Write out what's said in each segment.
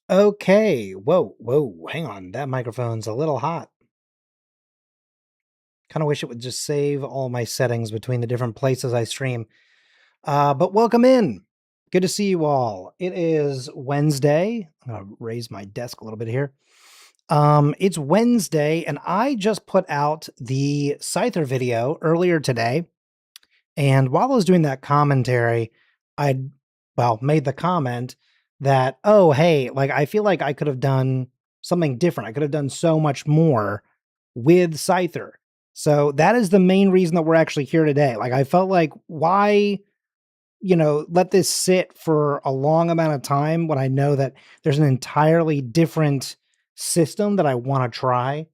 Okay. Whoa, whoa. Hang on. That microphone's a little hot. Kind of wish it would just save all my settings between the different places I stream. But welcome in. Good to see you all. It is Wednesday. I'm gonna raise my desk a little bit here. It's Wednesday, and I just put out the Scyther video earlier today. And while I was doing that commentary, I made the comment that, oh, hey, like I feel like I could have done something different. I could have done so much more with Scyther. So that is the main reason that we're actually here today. Like I felt like why, let this sit for a long amount of time when I know that there's an entirely different system that I want to try.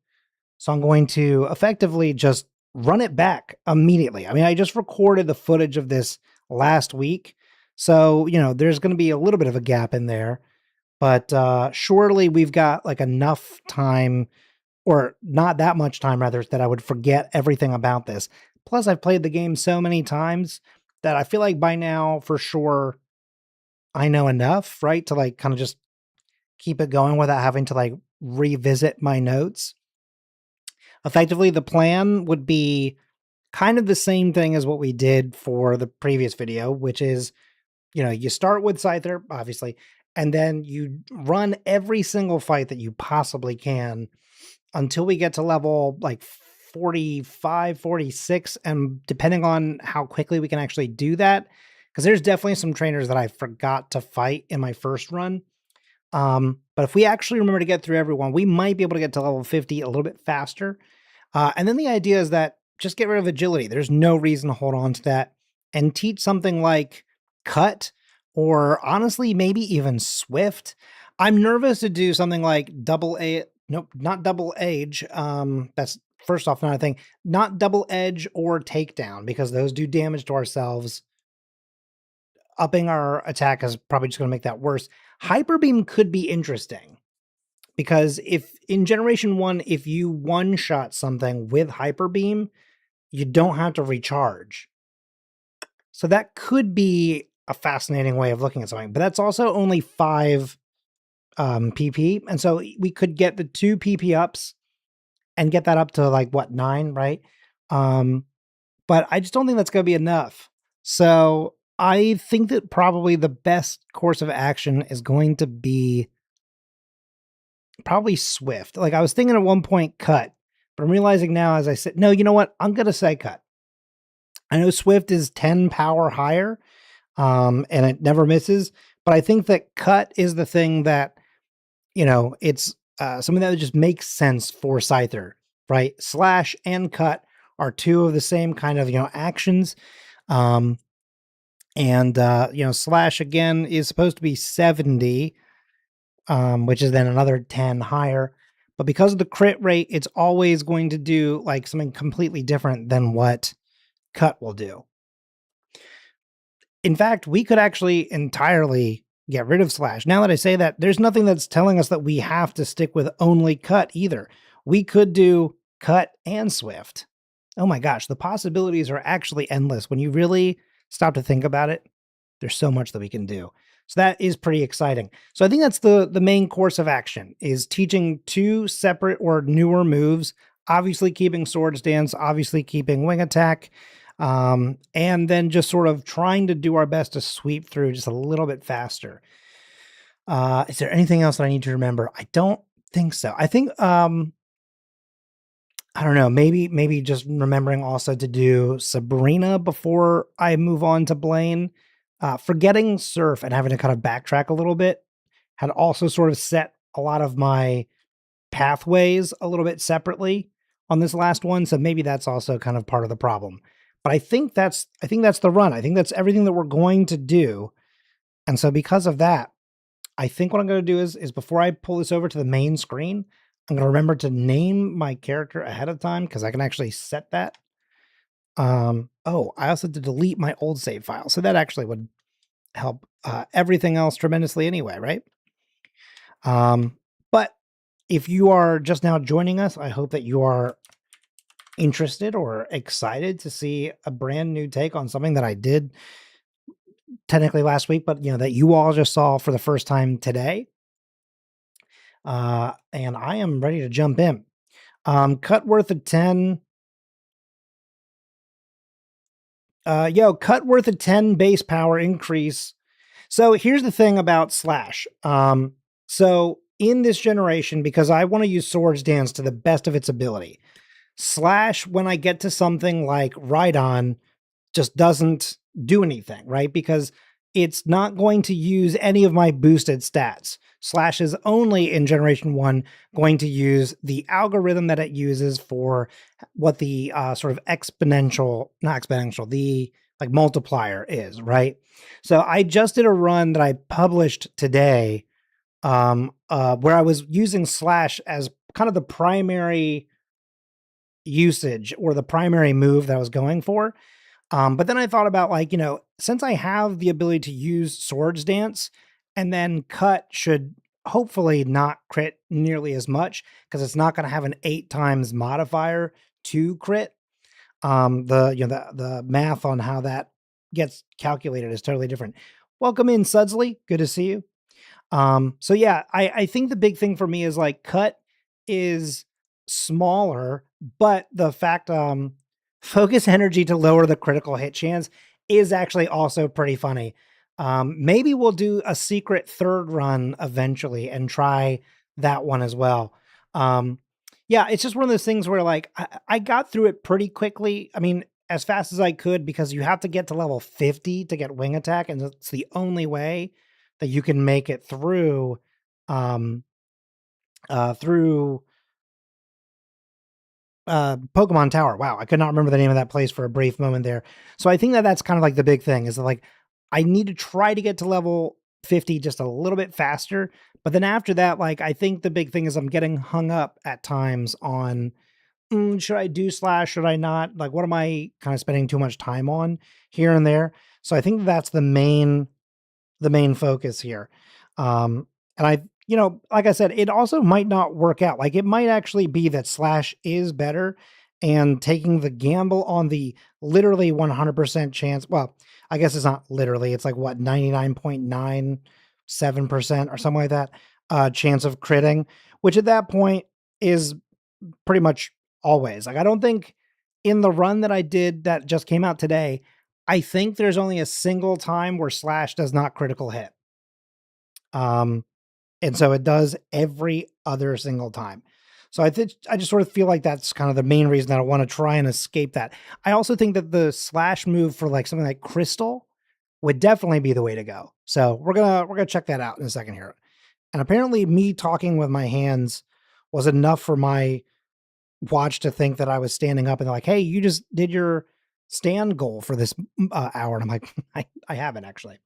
So I'm going to effectively just run it back immediately. I mean, I just recorded the footage of this last week. So, there's going to be a little bit of a gap in there, but surely we've got like enough time, or not that much time rather, that I would forget everything about this. Plus, I've played the game so many times that I feel like by now, for sure, I know enough, right? To like kind of just keep it going without having to like revisit my notes. Effectively, the plan would be kind of the same thing as what we did for the previous video, which is, you start with Scyther, obviously, and then you run every single fight that you possibly can until we get to level like 45, 46. And depending on how quickly we can actually do that, because there's definitely some trainers that I forgot to fight in my first run. But if we actually remember to get through everyone, we might be able to get to level 50 a little bit faster. And then the idea is that just get rid of agility. There's no reason to hold on to that and teach something like cut, or honestly, maybe even swift. I'm nervous to do something like nope, not double age. That's first off, not a thing, not double edge or takedown, because those do damage to ourselves. Upping our attack is probably just going to make that worse. Hyper beam could be interesting, because if in generation 1, if you one shot something with hyper beam, you don't have to recharge. So that could be a fascinating way of looking at something, but that's also only 5 PP. And so we could get the 2 PP ups and get that up to like what, 9, right? But I just don't think that's going to be enough. So I think that probably the best course of action is going to be probably swift. Like I was thinking at one point cut, but I'm realizing now as I said, no, you know what? I'm going to say cut. I know swift is 10 power higher, and it never misses, but I think that cut is the thing that, it's something that just makes sense for Scyther, right? Slash and cut are 2 of the same kind of, actions. Slash again is supposed to be 70, which is then another 10 higher. But because of the crit rate, it's always going to do like something completely different than what cut will do. In fact, we could actually entirely get rid of slash. Now that I say that, there's nothing that's telling us that we have to stick with only cut either. We could do cut and swift. Oh my gosh, the possibilities are actually endless. When you really stop to think about it, there's so much that we can do. So that is pretty exciting. So I think that's the main course of action, is teaching 2 separate or newer moves, obviously keeping sword stance, obviously keeping wing attack, and then just sort of trying to do our best to sweep through just a little bit faster. Is there anything else that I need to remember? I don't think so. I think, I don't know, maybe just remembering also to do Sabrina before I move on to Blaine. Forgetting Surf and having to kind of backtrack a little bit had also sort of set a lot of my pathways a little bit separately on this last one. So maybe that's also kind of part of the problem. But I think that's the run. I think that's everything that we're going to do. And so because of that, I think what I'm going to do is before I pull this over to the main screen, I'm going to remember to name my character ahead of time, because I can actually set that. Oh, I also had to delete my old save file. So that actually would help everything else tremendously anyway, right? But if you are just now joining us, I hope that you are interested or excited to see a brand new take on something that I did technically last week, but that you all just saw for the first time today. and I am ready to jump in. Cut worth of 10. Cut worth of 10 base power increase. So here's the thing about Slash. So in this generation, because I want to use Swords Dance to the best of its ability, Slash, when I get to something like Rhydon, just doesn't do anything, right? Because it's not going to use any of my boosted stats. Slash is only in Generation 1 going to use the algorithm that it uses for what the sort of exponential, not exponential, the like multiplier is, right? So I just did a run that I published today where I was using Slash as kind of the primary usage or the primary move that I was going for. But then I thought about like, since I have the ability to use Swords Dance and then cut should hopefully not crit nearly as much because it's not going to have an 8 times modifier to crit. The math on how that gets calculated is totally different. Welcome in, Sudsley. Good to see you. So yeah, I think the big thing for me is like cut is smaller, but the fact focus energy to lower the critical hit chance is actually also pretty funny. Maybe we'll do a secret third run eventually and try that one as well. Yeah, it's just one of those things where like I got through it pretty quickly. I mean, as fast as I could because you have to get to level 50 to get wing attack, and it's the only way that you can make it through um through Pokemon Tower. Wow, I could not remember the name of that place for a brief moment there. So I think that that's kind of like the big thing is that like I need to try to get to level 50 just a little bit faster, but then after that like I think the big thing is I'm getting hung up at times on should I do Slash, should I not? Like what am I kind of spending too much time on here and there? So I think that's the main focus here. And I, like I said, it also might not work out. Like it might actually be that Slash is better and taking the gamble on the literally 100% chance. Well, I guess it's not literally, it's like what, 99.97% or something like that, chance of critting, which at that point is pretty much always. Like I don't think in the run that I did that just came out today, I think there's only a single time where Slash does not critical hit. Um, and so it does every other single time. So I think I just sort of feel like that's kind of the main reason that I want to try and escape that. I also think that the Slash move for like something like Crystal would definitely be the way to go. So we're gonna check that out in a second here. And apparently, me talking with my hands was enough for my watch to think that I was standing up, and they're like, "Hey, you just did your stand goal for this hour." And I'm like, I haven't actually.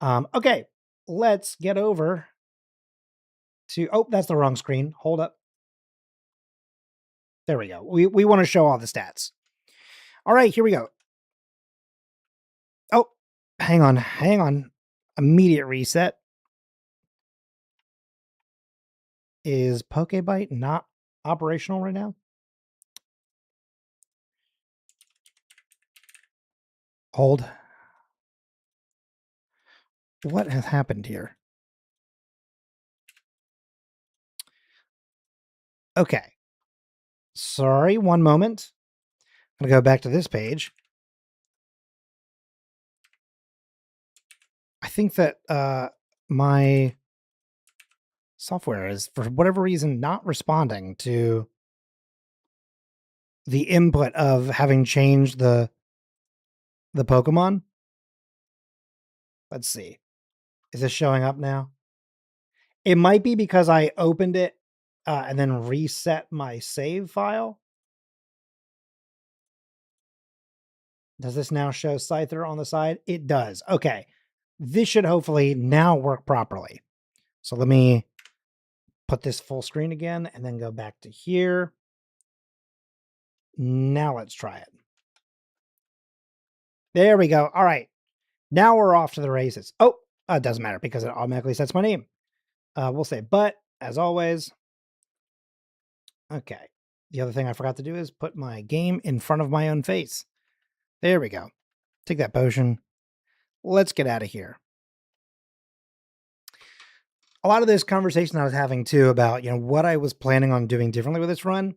Okay, let's get over to, oh, that's the wrong screen. Hold up. There we go. We want to show all the stats. All right, here we go. Oh, hang on. Immediate reset. Is Pokebite not operational right now? Hold. What has happened here? Okay. Sorry, one moment. I'm going to go back to this page. I think that my software is, for whatever reason, not responding to the input of having changed the Pokemon. Let's see. Is this showing up now? It might be because I opened it and then reset my save file. Does this now show Scyther on the side? It does. Okay. This should hopefully now work properly. So let me put this full screen again and then go back to here. Now let's try it. There we go. All right. Now we're off to the races. Oh, it doesn't matter because it automatically sets my name. We'll say, but as always. Okay. The other thing I forgot to do is put my game in front of my own face. There we go. Take that potion. Let's get out of here. a lot of this conversation I was having too about, what I was planning on doing differently with this run,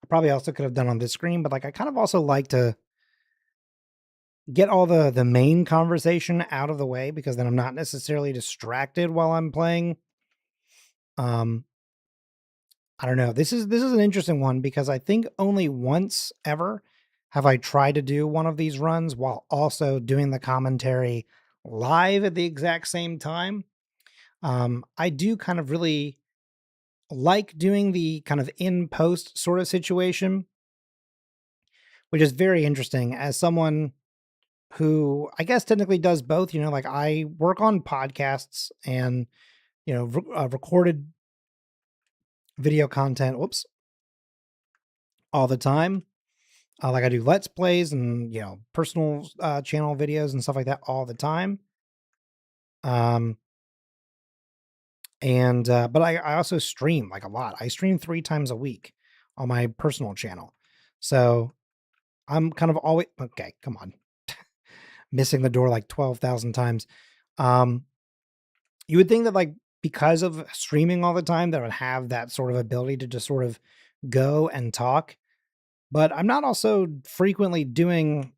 I probably also could have done on this screen, but like I kind of also like to get all the main conversation out of the way because then I'm not necessarily distracted while I'm playing. Um I don't know. This is an interesting one because I think only once ever have I tried to do one of these runs while also doing the commentary live at the exact same time. I do kind of really like doing the kind of in post sort of situation, which is very interesting as someone who I guess technically does both. Like I work on podcasts and, recorded video content, whoops, all the time. Like I do let's plays and, personal channel videos and stuff like that all the time. Um, and, but I also stream like a lot. I stream 3 times a week on my personal channel. So I'm kind of always, okay, come on, missing the door like 12,000 times. Um, you would think that like because of streaming all the time, that I would have that sort of ability to just sort of go and talk. But I'm not also frequently doing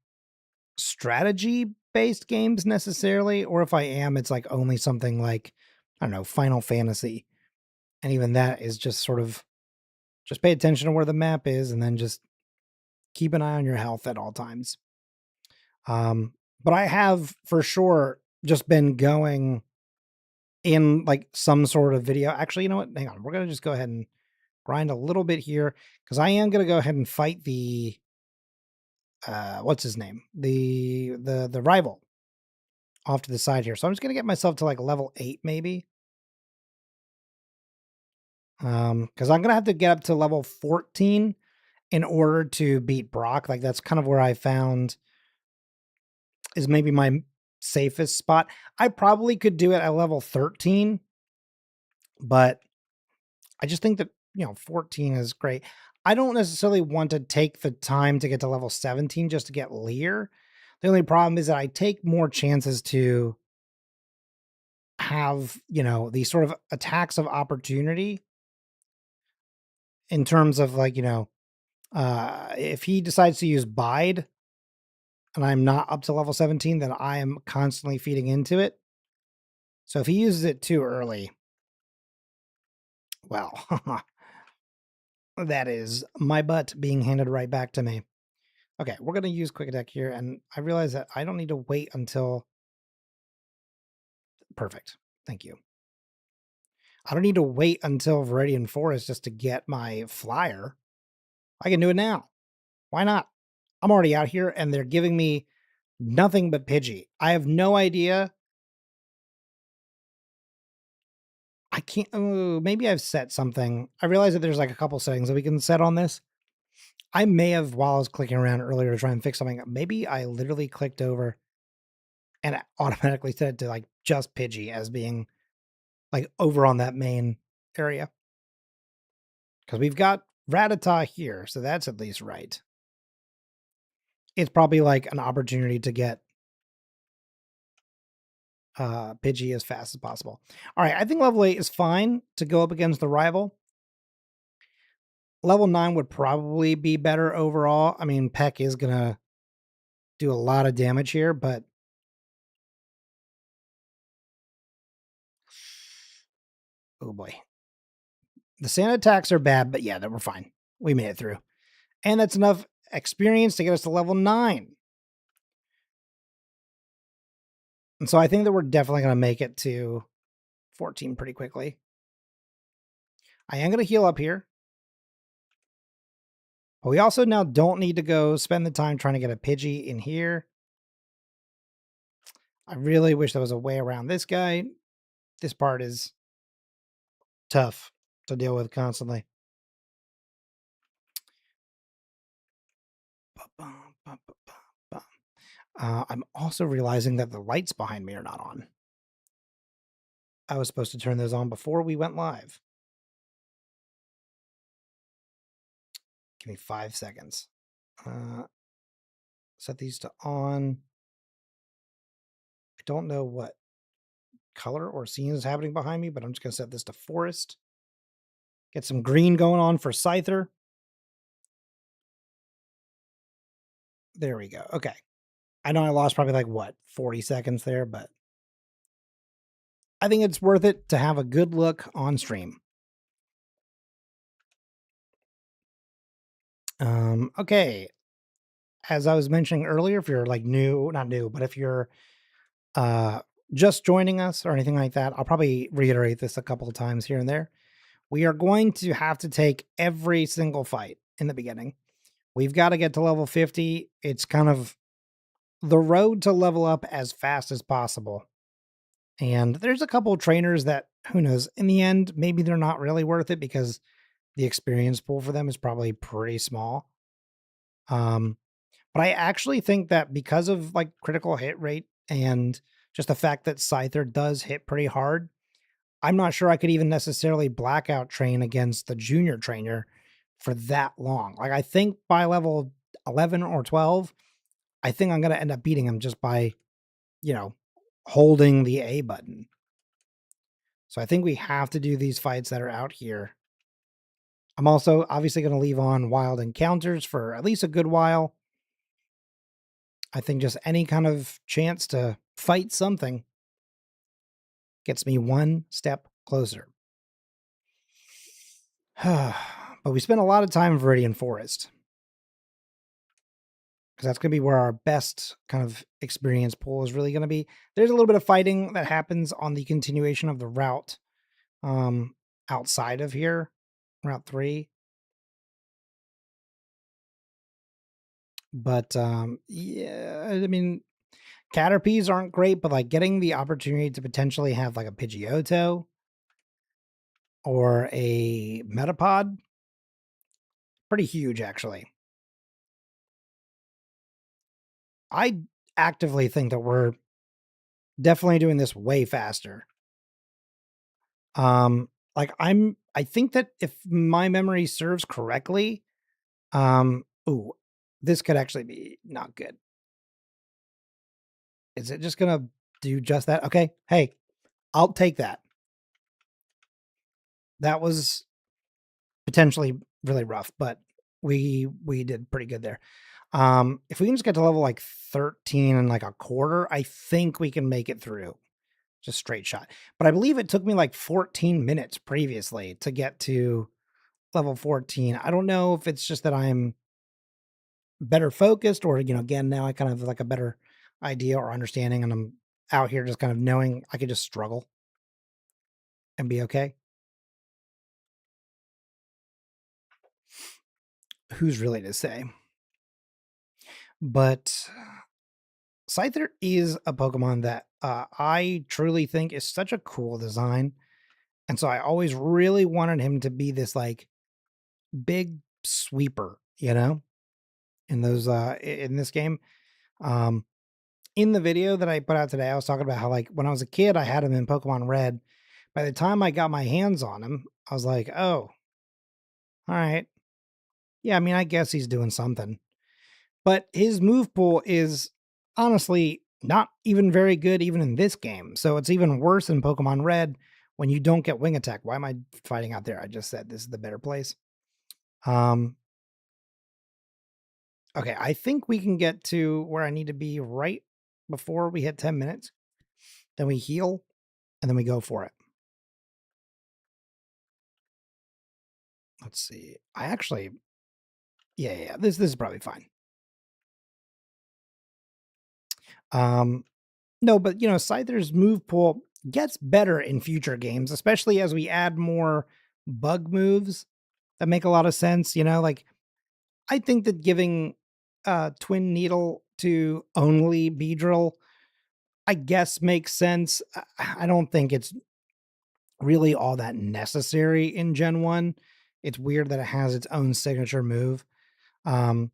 strategy based games necessarily, or if I am, it's like only something like, I don't know, Final Fantasy. And even that is just sort of just pay attention to where the map is and then just keep an eye on your health at all times. But I have for sure just been going in like some sort of video. Actually, you know what? Hang on. We're going to just go ahead and grind a little bit here because I am going to go ahead and fight the what's his name? The rival off to the side here. So I'm just going to get myself to like level 8 maybe. Cuz I'm going to have to get up to level 14 in order to beat Brock. Like that's kind of where I found is maybe my safest spot. I probably could do it at level 13, but I just think that, 14 is great. I don't necessarily want to take the time to get to level 17 just to get Lear. The only problem is that I take more chances to have, these sort of attacks of opportunity in terms of like, if he decides to use Bide and I'm not up to level 17, then I am constantly feeding into it. So if he uses it too early, well, that is my butt being handed right back to me. Okay, we're going to use quick attack here. And I realize that I don't need to wait until perfect. Thank you. I don't need to wait until Viridian Forest just to get my flyer. I can do it now. Why not? I'm already out here and they're giving me nothing but Pidgey. I have no idea. I can't, oh, maybe I've set something. I realize that there's like a couple settings that we can set on this. I may have, while I was clicking around earlier to try and fix something, maybe I literally clicked over and it automatically set it to like just Pidgey as being like over on that main area. Because we've got Rattata here, so that's at least right. It's probably like an opportunity to get Pidgey as fast as possible. All right, I think level 8 is fine to go up against the rival. Level 9 would probably be better overall. I mean, Peck is going to do a lot of damage here, but oh boy. The sand attacks are bad, but yeah, we're fine. We made it through. And that's enough experience to get us to level 9. And so I think that we're definitely going to make it to 14 pretty quickly. I am going to heal up here. But we also now don't need to go spend the time trying to get a Pidgey in here. I really wish there was a way around this guy. This part is tough to deal with constantly. I'm also realizing that the lights behind me are not on. I was supposed to turn those on before we went live. Give me 5 seconds. Set these to on. I don't know what color or scenes happening behind me, but I'm just going to set this to forest. Get some green going on for Scyther. There we go. Okay. I know I lost probably like what, 40 seconds there, but I think it's worth it to have a good look on stream. Okay. As I was mentioning earlier, if you're like new, not new, but if you're uh just joining us or anything like that, I'll probably reiterate this a couple of times here and there. We are going to have to take every single fight in the beginning. We've got to get to level 50. It's kind of the road to level up as fast as possible. And there's a couple of trainers that, who knows, in the end, maybe they're not really worth it because the experience pool for them is probably pretty small. Um, but I actually think that because of like critical hit rate and just the fact that Scyther does hit pretty hard, I'm not sure I could even necessarily blackout train against the junior trainer for that long. Like I think by level 11 or 12, I think I'm going to end up beating him just by, you know, holding the A button. So I think we have to do these fights that are out here. I'm also obviously going to leave on wild encounters for at least a good while. I think just any kind of chance to fight something gets me one step closer. But we spent a lot of time in Viridian Forest because that's going to be where our best kind of experience pool is really going to be. There's a little bit of fighting that happens on the continuation of the route outside of here, Route 3. But yeah, I mean, Caterpies aren't great, but like getting the opportunity to potentially have like a Pidgeotto or a Metapod, pretty huge actually. I actively think that we're definitely doing this way faster. Like I think that if my memory serves correctly, ooh, this could actually be not good. Is it just gonna do just that? Okay, hey, I'll take that. That was potentially really rough, but we did pretty good there. If we can just get to level like 13 and like a quarter, I think we can make it through. Just straight shot. But I believe it took me like 14 minutes previously to get to level 14. I don't know if it's just that I'm better focused or, you know, again, now I kind of have like a better idea or understanding and I'm out here just kind of knowing I could just struggle and be okay. Who's really to say? But Scyther is a Pokemon that I truly think is such a cool design. And so I always really wanted him to be this like big sweeper, you know, in those in this game. Um in the video that I put out today, I was talking about how like when I was a kid, I had him in Pokemon Red. By the time I got my hands on him, I was like, oh, all right. Yeah, I mean, I guess he's doing something. But his move pool is honestly not even very good even in this game. So it's even worse in Pokemon Red when you don't get wing attack. Why am I fighting out there? I just said this is the better place. Um okay, I think we can get to where I need to be right before we hit 10 minutes. Then we heal and then we go for it. Let's see. I actually yeah. This is probably fine. Um no, but you know, Scyther's move pool gets better in future games, especially as we add more bug moves that make a lot of sense. You know, like I think that giving Twin Needle to only Beedrill, I guess makes sense. I don't think it's really all that necessary in Gen 1. It's weird that it has its own signature move. Um,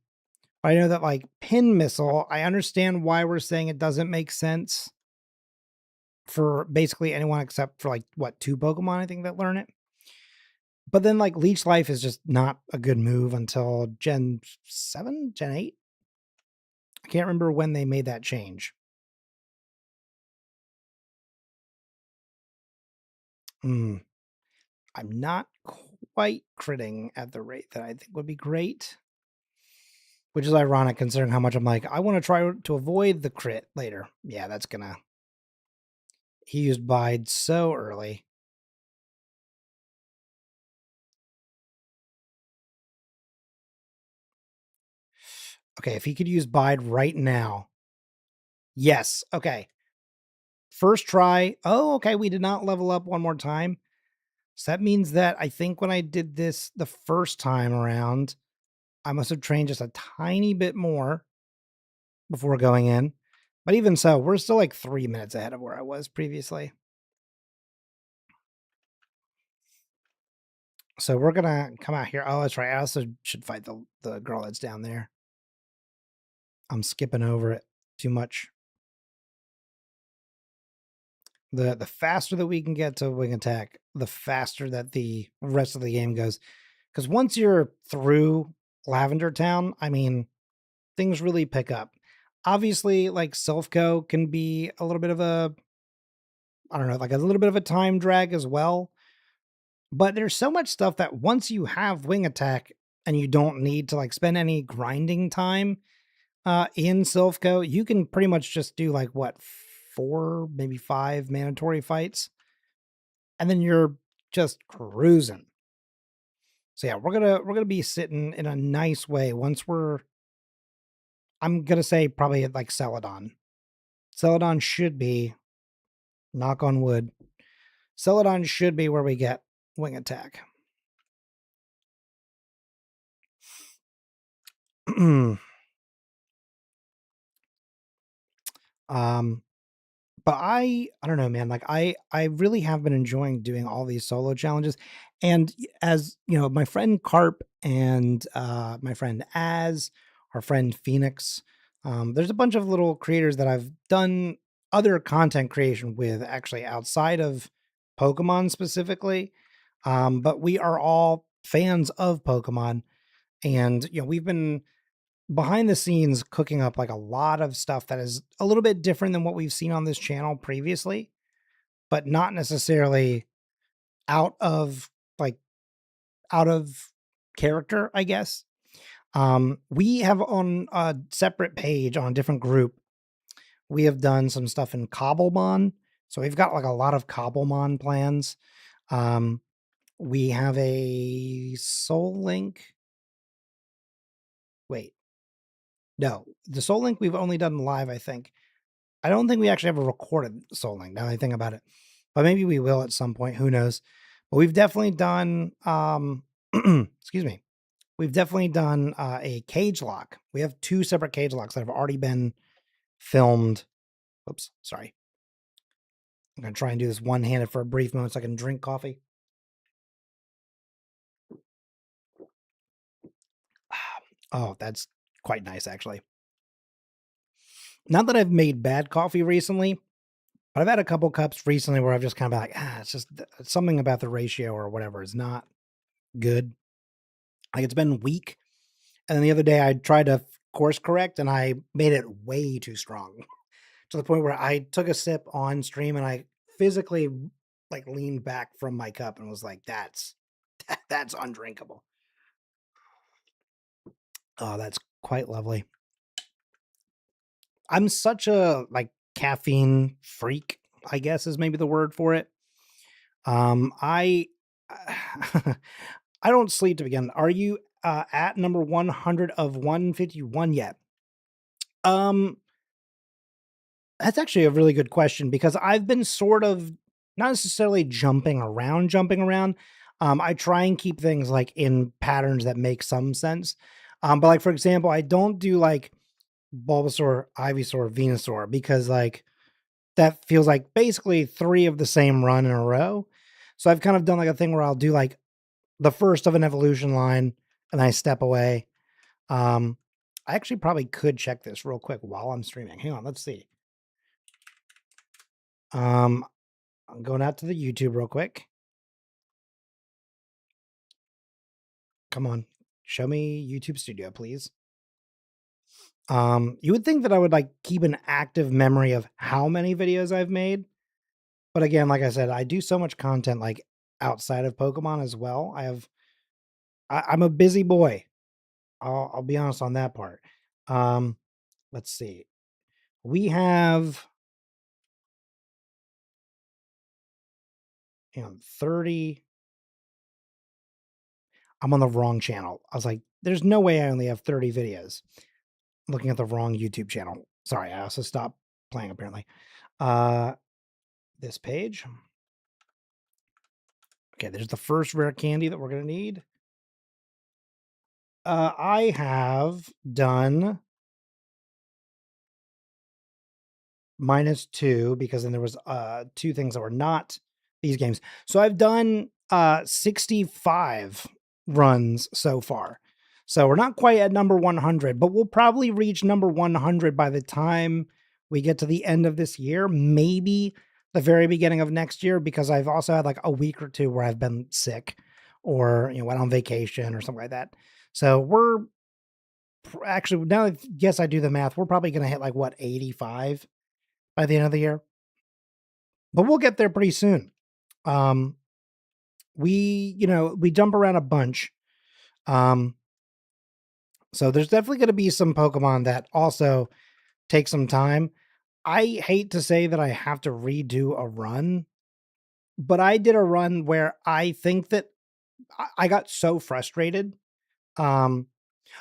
but I know that like Pin Missile, I understand why we're saying it doesn't make sense for basically anyone except for like what, two Pokemon I think that learn it. But then like Leech Life is just not a good move until Gen 7, Gen 8. I can't remember when they made that change. Mm, I'm not quite critting at the rate that I think would be great, which is ironic considering how much I'm like, I want to try to avoid the crit later. Yeah, that's gonna. He used bide so early. Okay, if he could use bide right now. Yes. Okay. First try. Oh, okay. We did not level up one more time. So that means that I think when I did this the first time around, I must have trained just a tiny bit more before going in. But even so, we're still like 3 minutes ahead of where I was previously. So we're gonna come out here. Oh, that's right. I also should fight the girl that's down there. I'm skipping over it too much. The faster that we can get to wing attack, the faster that the rest of the game goes. Because once you're through Lavender Town, I mean, things really pick up. Obviously, like Silphco can be a little bit of a, I don't know, like a little bit of a time drag as well. But there's so much stuff that once you have wing attack and you don't need to like spend any grinding time in Silphco, you can pretty much just do like what, four, maybe five mandatory fights, and then you're just cruising. So yeah, we're gonna be sitting in a nice way once we're, I'm gonna say probably at like Celadon. Celadon should be, knock on wood, Celadon should be where we get wing attack. um but I don't know, man. Like I really have been enjoying doing all these solo challenges. And as you know, my friend Carp and my friend Az, our friend Phoenix, there's a bunch of little creators that I've done other content creation with actually outside of Pokemon specifically. But we are all fans of Pokemon. And you know, we've been behind the scenes cooking up like a lot of stuff that is a little bit different than what we've seen on this channel previously, but not necessarily out of like out of character, I guess. We have on a separate page on a different group. We have done some stuff in Cobblemon. So we've got like a lot of Cobblemon plans. Um, we have a Soul Link. Wait, no, the Soul Link we've only done live, I think. I don't think we actually ever recorded Soul Link now that I think about it, but maybe we will at some point. Who knows? But we've definitely done, excuse me, we've definitely done a cage lock. We have two separate cage locks that have already been filmed. Oops, sorry. I'm going to try and do this one handed for a brief moment so I can drink coffee. Oh, that's quite nice, actually. Not that I've made bad coffee recently, but I've had a couple cups recently where I've just kind of been like, it's just something about the ratio or whatever is not good. Like it's been weak. And then the other day I tried to course correct and I made it way too strong to the point where I took a sip on stream and I physically like leaned back from my cup and was like, that's undrinkable. Oh, that's quite lovely. I'm such a like caffeine freak, I guess is maybe the word for it. I I don't sleep to begin. Are you at number 100 of 151 yet? Um, that's actually a really good question because I've been sort of not necessarily jumping around. I try and keep things like in patterns that make some sense. But like for example, I don't do like Bulbasaur, Ivysaur, Venusaur because like that feels like basically three of the same run in a row. So I've kind of done like a thing where I'll do like the first of an evolution line and I step away. Um, I actually probably could check this real quick while I'm streaming. Hang on, let's see. I'm going out to the YouTube real quick. Come on, show me YouTube Studio, please. You would think that I would like keep an active memory of how many videos I've made, But again, like I said, I do so much content like outside of Pokemon as well. I'm a busy boy. I'll be honest on that part. Um, let's see. We have 30. I'm on the wrong channel. I was like, there's no way I only have 30 videos. I'm looking at the wrong YouTube channel. Sorry, I also stopped playing apparently. Uh this page. Okay, there's the first rare candy that we're gonna need. I have done -2 because then there was, 2 things that were not these games. So I've done, 65 runs so far. So we're not quite at number 100, but we'll probably reach number 100 by the time we get to the end of this year, maybe the very beginning of next year, because I've also had, like, a week or 2 where I've been sick or, went on vacation or something like that. So we're actually, now that yes, I do the math, we're probably gonna hit, like, what, 85 by the end of the year, but we'll get there pretty soon. Um, we jump around a bunch. Um, so there's definitely going to be some Pokemon that also take some time. I hate to say that I have to redo a run, but I did a run where I think that I got so frustrated. Um,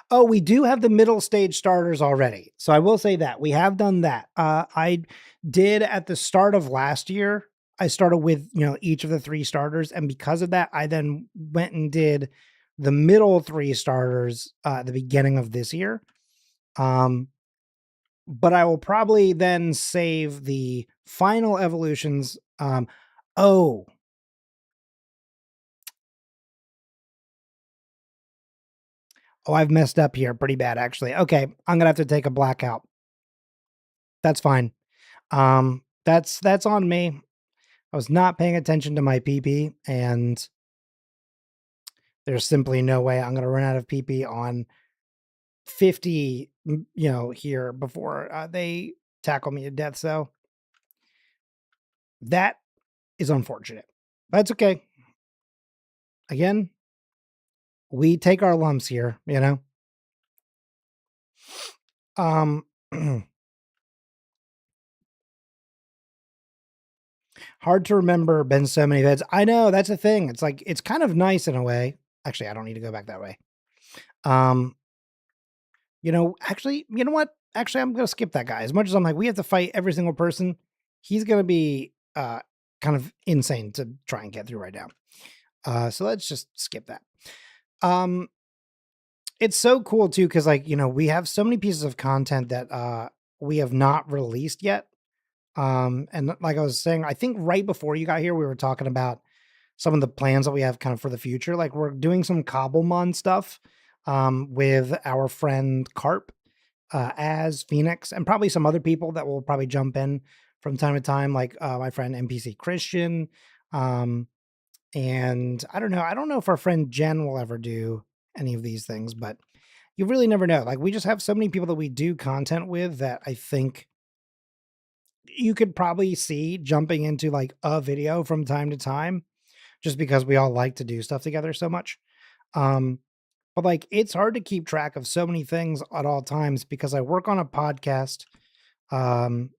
Oh, we do have the middle stage starters already. So I will say that we have done that. I did at the start of last year. I started with, each of the 3 starters. And because of that, I then went and did the middle 3 starters at the beginning of this year. Um, but I will probably then save the final evolutions. Oh, oh, I've messed up here pretty bad, actually. Okay. I'm going to have to take a blackout. That's fine. That's on me. I was not paying attention to my PP, and there's simply no way I'm gonna run out of PP on 50, here before they tackle me to death. So that is unfortunate. That's okay. Again, we take our lumps here. Um, hard to remember. Been so many vids. I know that's a thing. It's like it's kind of nice in a way. Actually, I don't need to go back that way. Um, actually, you know what? Actually, I'm gonna skip that guy. As much as I'm like, we have to fight every single person, he's gonna be kind of insane to try and get through right now. So let's just skip that. Um, it's so cool too, because like, we have so many pieces of content that we have not released yet. And like I was saying, I think right before you got here, we were talking about some of the plans that we have kind of for the future. Like we're doing some Cobblemon stuff with our friend Carp as Phoenix, and probably some other people that will probably jump in from time to time, like my friend NPC Christian. Um, and I don't know if our friend Jen will ever do any of these things, but you really never know. Like we just have so many people that we do content with that I think you could probably see jumping into like a video from time to time just because we all like to do stuff together so much. Um, but like it's hard to keep track of so many things at all times because I work on a podcast um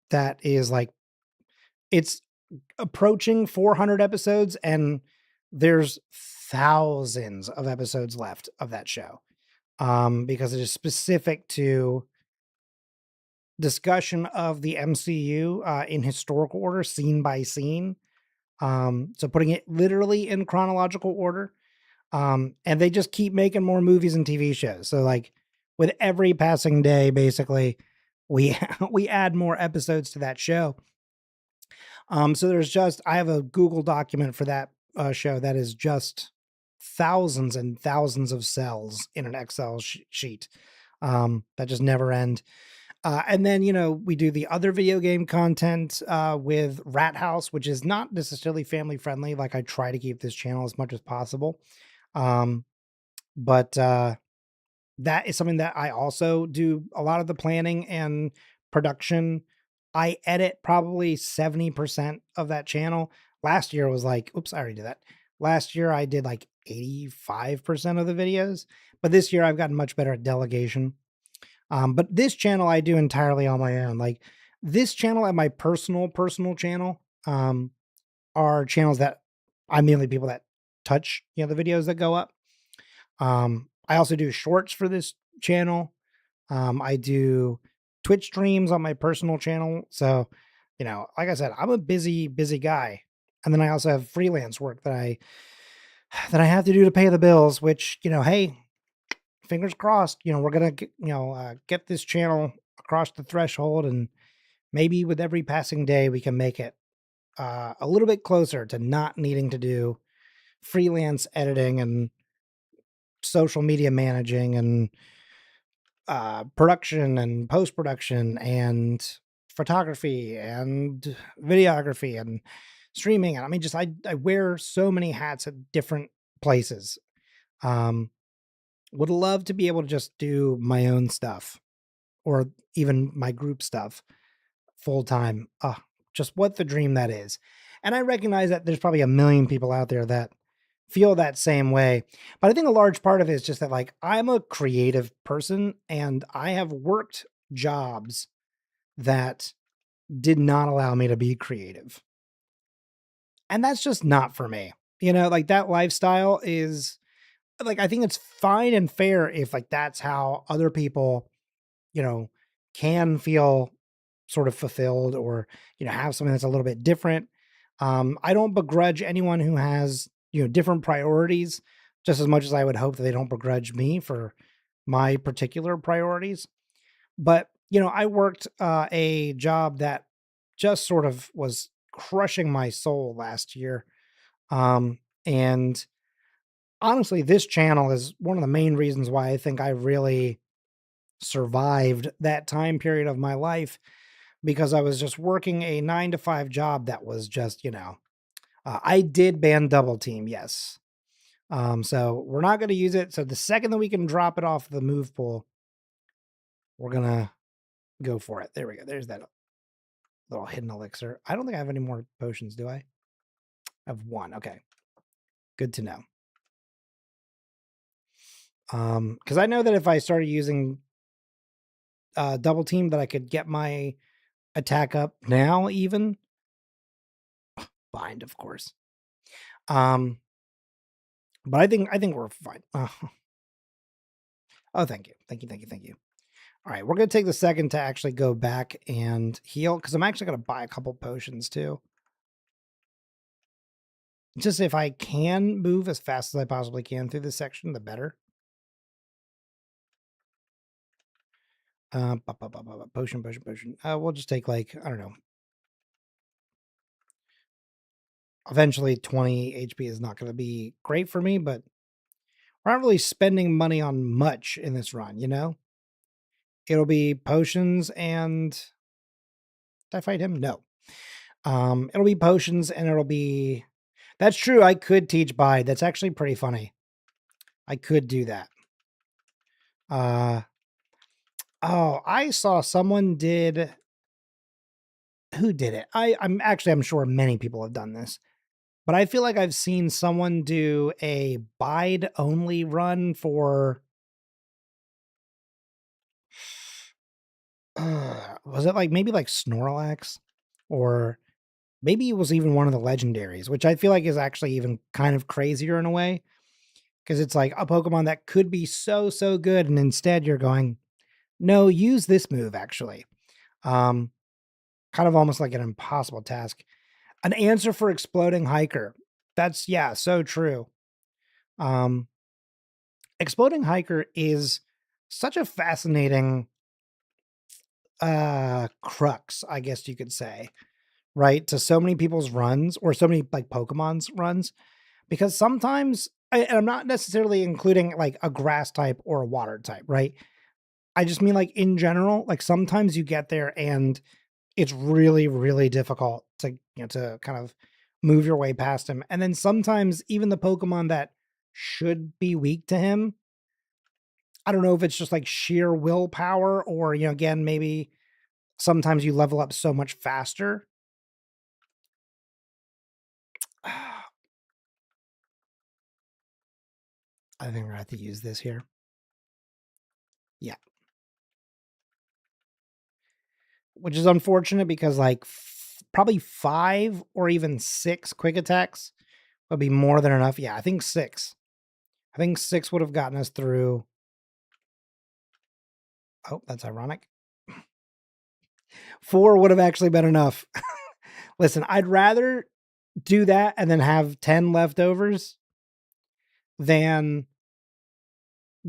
that is like it's approaching 400 episodes, and there's thousands of episodes left of that show. Because it is specific to discussion of the MCU in historical order, scene by scene. So putting it literally in chronological order. And they just keep making more movies and TV shows. So like with every passing day, basically, we we add more episodes to that show. So there's just I have a Google document for that show that is just thousands and thousands of cells in an Excel sheet that just never end. And then, we do the other video game content with Rat House, which is not necessarily family friendly. Like I try to keep this channel as much as possible. Um, but that is something that I also do a lot of the planning and production I edit probably 70% of that channel. Last year was like, oops, I already did that. Last year I did like 85% of the videos, but this year I've gotten much better at delegation. But this channel I do entirely on my own. Like this channel and my personal channel are channels that I'm the only people that touch, the videos that go up. I also do shorts for this channel. I do Twitch streams on my personal channel. So, like I said, I'm a busy guy. And then I also have freelance work that I have to do to pay the bills, which, hey, fingers crossed, we're going to get this channel across the threshold, and maybe with every passing day we can make it a little bit closer to not needing to do freelance editing and social media managing and production and post production and photography and videography and streaming. And I mean, just I wear so many hats at different places. Would love to be able to just do my own stuff or even my group stuff full time. Just what the dream that is. And I recognize that there's probably a million people out there that feel that same way. But I think a large part of it is just that, like, I'm a creative person and I have worked jobs that did not allow me to be creative. And that's just not for me. Like that lifestyle is like, I think it's fine and fair if like that's how other people, you know, can feel sort of fulfilled or, have something that's a little bit different. I don't begrudge anyone who has, different priorities just as much as I would hope that they don't begrudge me for my particular priorities. But, I worked a job that just sort of was crushing my soul last year. And honestly, this channel is one of the main reasons why I think I really survived that time period of my life, because I was just working a 9 to 5 job that was just, I did ban double team. Yes. So we're not going to use it. So the second that we can drop it off the move pool, we're going to go for it. There we go. There's that little hidden elixir. I don't think I have any more potions. Do I? I have one. Okay. Good to know. Cause I know that if I started using double team, that I could get my attack up now, even bind, of course. But I think we're fine. Oh, thank you. All right, we're gonna take the second to actually go back and heal, because I'm actually gonna buy a couple potions too. Just if I can move as fast as I possibly can through this section, the better. Potion. We'll just take like, I don't know. Eventually 20 HP is not going to be great for me, but we're not really spending money on much in this run, It'll be potions and... Did I fight him? No. It'll be potions and it'll be... That's true, I could teach bide. That's actually pretty funny. I could do that. Oh, I saw someone did... Who did it? I'm sure many people have done this. But I feel like I've seen someone do a bide only run for... was it like maybe like Snorlax? Or maybe it was even one of the legendaries, which I feel like is actually even kind of crazier in a way. Because it's like a Pokemon that could be so good, and instead you're going, no, use this move actually. Kind of almost like an impossible task. An answer for Exploding Hiker. That's, yeah, so true. Exploding Hiker is such a fascinating crux, I guess you could say, right? To so many people's runs, or so many like Pokemon's runs, because sometimes, and I'm not necessarily including like a grass type or a water type, right? I just mean like in general, like sometimes you get there and it's really difficult to, to kind of move your way past him. And then sometimes even the Pokemon that should be weak to him, I don't know if it's just like sheer willpower or, again, maybe sometimes you level up so much faster. I think we're gonna have to use this here. Yeah. Which is unfortunate because like probably 5 or even 6 quick attacks would be more than enough. Yeah, I think 6. I think 6 would have gotten us through. Oh, that's ironic. 4 would have actually been enough. Listen, I'd rather do that and then have 10 leftovers than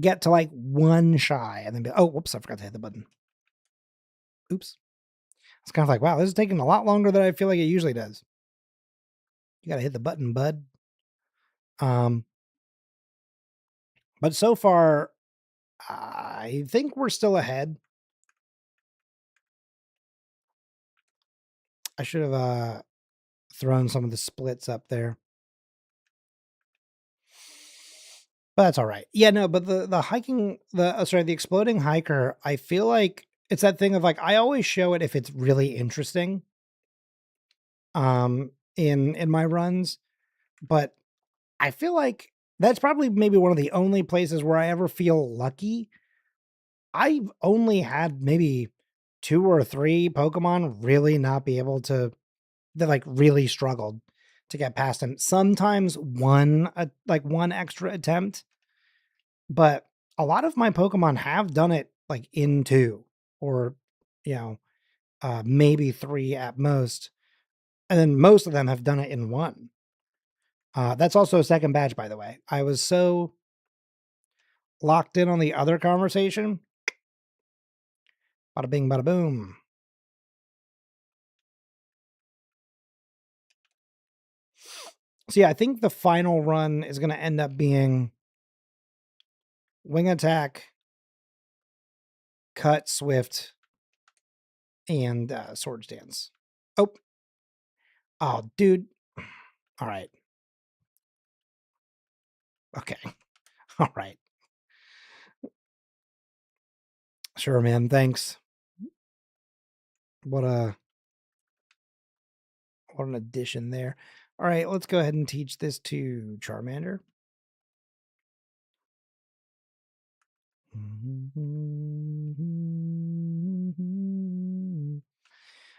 get to like 1 shy and then be, oh, whoops, I forgot to hit the button. Oops. It's kind of like, wow, this is taking a lot longer than I feel like it usually does. You got to hit the button, bud. But so far, I think we're still ahead. I should have thrown some of the splits up there. But that's all right. Yeah, no, but the hiking, the exploding hiker, I feel like it's that thing of like, I always show it if it's really interesting in my runs, but I feel like that's probably maybe one of the only places where I ever feel lucky. I've only had maybe 2 or 3 Pokemon really not be able to, that like really struggled to get past him. Sometimes one extra attempt, but a lot of my Pokemon have done it like in 2 or, you know, maybe 3 at most. And then most of them have done it in 1. That's also a second badge, by the way. I was so locked in on the other conversation. Bada bing, bada boom. So yeah, I think the final run is going to end up being Wing Attack, Cut, Swift, and Swords Dance. Oh, dude. All right. Okay. All right. Sure, man. Thanks. What an addition there. All right, let's go ahead and teach this to Charmander.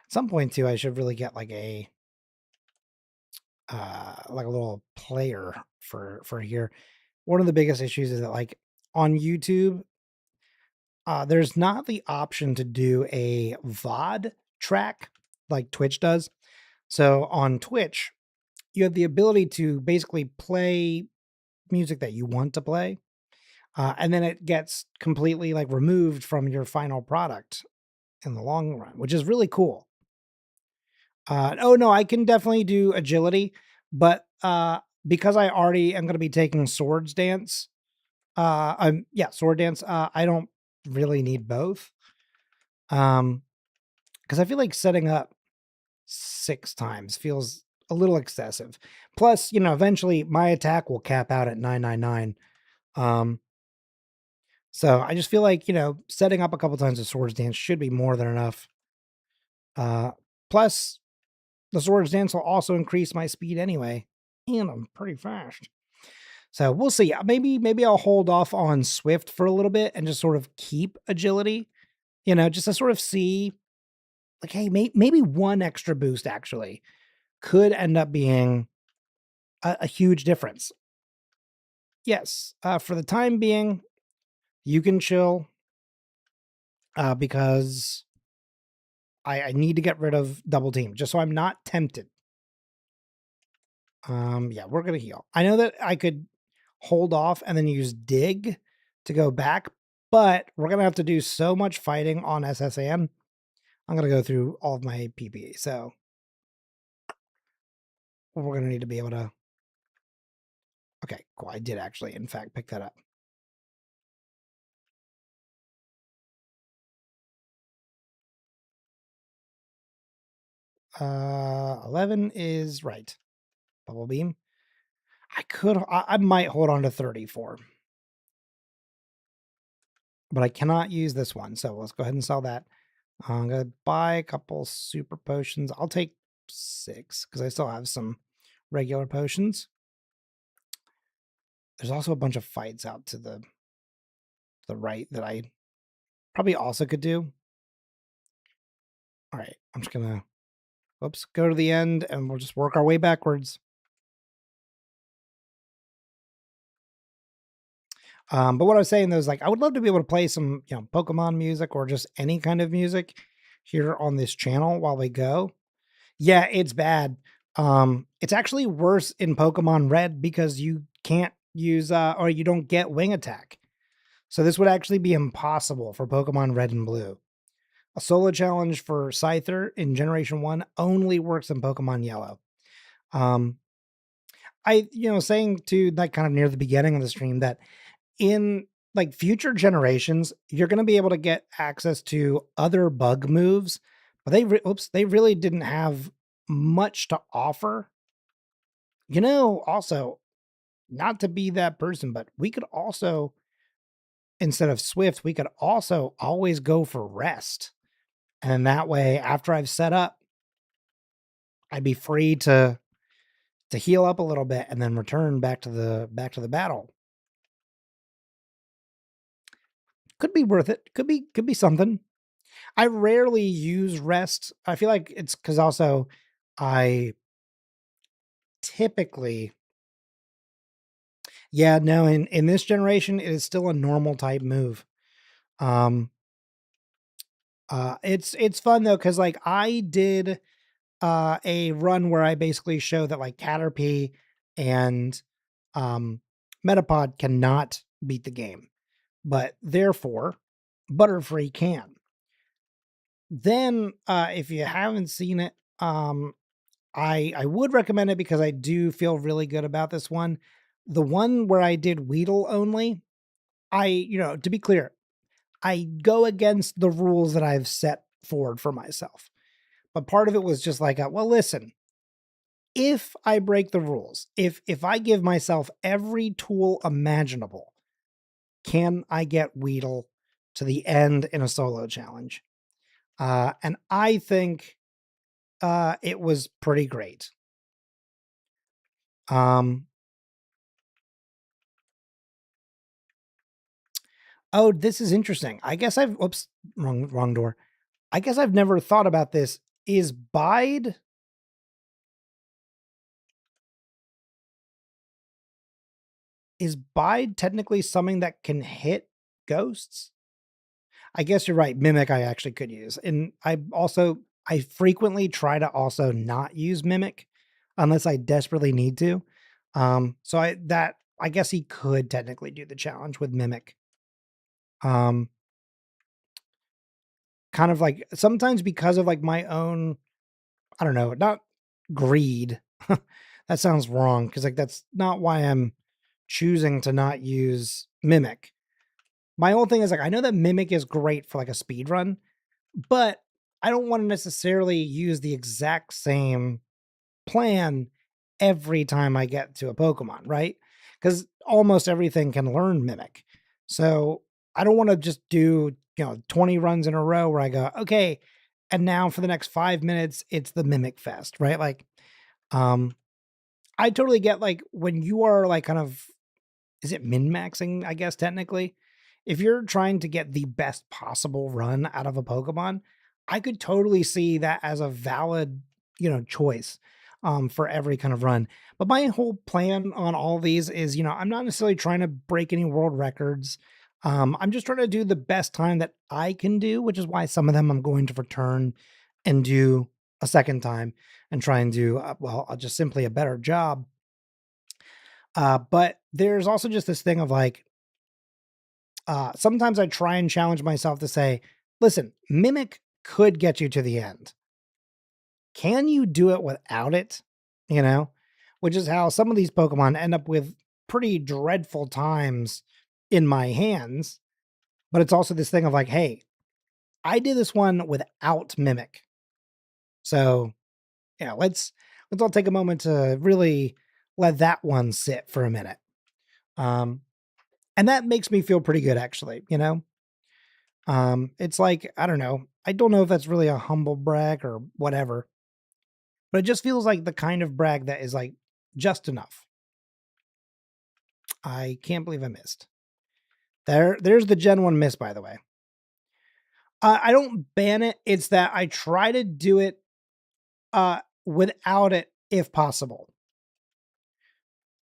At some point too, I should really get like a little player for here. One of the biggest issues is that like on YouTube, there's not the option to do a VOD track like Twitch does. So on Twitch, you have the ability to basically play music that you want to play. And then it gets completely like removed from your final product in the long run, which is really cool. Oh no, I can definitely do agility, but because I already am going to be taking Swords Dance, Sword Dance. I don't really need both, because I feel like setting up 6 times feels a little excessive. Plus, eventually my attack will cap out at 999. So I just feel like, setting up a couple times of Swords Dance should be more than enough. Plus, the Swords Dance will also increase my speed anyway, and I'm pretty fast. So we'll see. Maybe I'll hold off on Swift for a little bit and just sort of keep agility, just to sort of see, like, hey, maybe 1 extra boost actually could end up being a huge difference. Yes, for the time being, you can chill, because I need to get rid of double team just so I'm not tempted. Yeah, we're gonna heal. I know that I could hold off and then use dig to go back, but we're gonna have to do so much fighting on SSN. I'm gonna go through all of my PPE, so we're gonna need to be able to. Okay, cool. I did actually, in fact, pick that up. Uh, 11 is right. Bubble beam. I might hold on to 34, but I cannot use this one. So let's go ahead and sell that. I'm gonna buy a couple super potions. I'll take 6 because I still have some regular potions. There's also a bunch of fights out to the right that I probably also could do. All right, I'm just gonna, whoops, go to the end and we'll just work our way backwards. But what I was saying though is like I would love to be able to play some, Pokemon music or just any kind of music here on this channel while we go. Yeah, it's bad. It's actually worse in Pokemon Red because you can't use or you don't get wing attack. So this would actually be impossible for Pokemon Red and Blue. A solo challenge for Scyther in Generation 1 only works in Pokemon Yellow. Um, saying to like kind of near the beginning of the stream that in like future generations, you're going to be able to get access to other bug moves, but they really didn't have much to offer. Also, not to be that person, but we could also, instead of Swift, we could also always go for rest. And that way, after I've set up, I'd be free to heal up a little bit and then return back to the battle. Could be worth it. Could be something. I rarely use rest. I feel like it's because also I typically, yeah, no, in this generation, it is still a normal type move. Um, it's fun though because like I did a run where I basically show that like Caterpie and um Metapod cannot beat the game, but therefore Butterfree can. Then if you haven't seen it, I would recommend it because I do feel really good about this one. The one where I did Weedle only, to be clear, I go against the rules that I've set forward for myself. But part of it was just like, well, listen, if I break the rules, if I give myself every tool imaginable, can I get Weedle to the end in a solo challenge? And I think it was pretty great. Um, oh, this is interesting. I guess I've oops, wrong door. I guess I've never thought about this. Is Bide technically something that can hit ghosts? I guess you're right. Mimic I actually could use. And I frequently try to also not use Mimic unless I desperately need to. I guess he could technically do the challenge with Mimic. Um Kind of like sometimes because of like my own, I don't know, not greed. That sounds wrong because like that's not why I'm choosing to not use Mimic. My whole thing is like I know that Mimic is great for like a speed run, but I don't want to necessarily use the exact same plan every time I get to a Pokemon, right? Because almost everything can learn Mimic. So I don't want to just do, 20 runs in a row where I go, okay, and now for the next 5 minutes, it's the Mimic Fest, right? Like, um, I totally get like when you are like kind of, is it min maxing, I guess, technically? If you're trying to get the best possible run out of a Pokemon, I could totally see that as a valid, choice for every kind of run. But my whole plan on all these is, I'm not necessarily trying to break any world records. I'm just trying to do the best time that I can do, which is why some of them I'm going to return and do a second time and try and do, just simply a better job. But there's also just this thing of like, sometimes I try and challenge myself to say, listen, Mimic could get you to the end. Can you do it without it? You know, which is how some of these Pokemon end up with pretty dreadful times in my hands. But it's also this thing of like, hey, I did this one without Mimic. So, let's all take a moment to really let that one sit for a minute. And that makes me feel pretty good actually, It's like, I don't know. I don't know if that's really a humble brag or whatever, but it just feels like the kind of brag that is like just enough. I can't believe I missed. There's the Gen 1 miss, by the way. I don't ban it. It's that I try to do it without it if possible.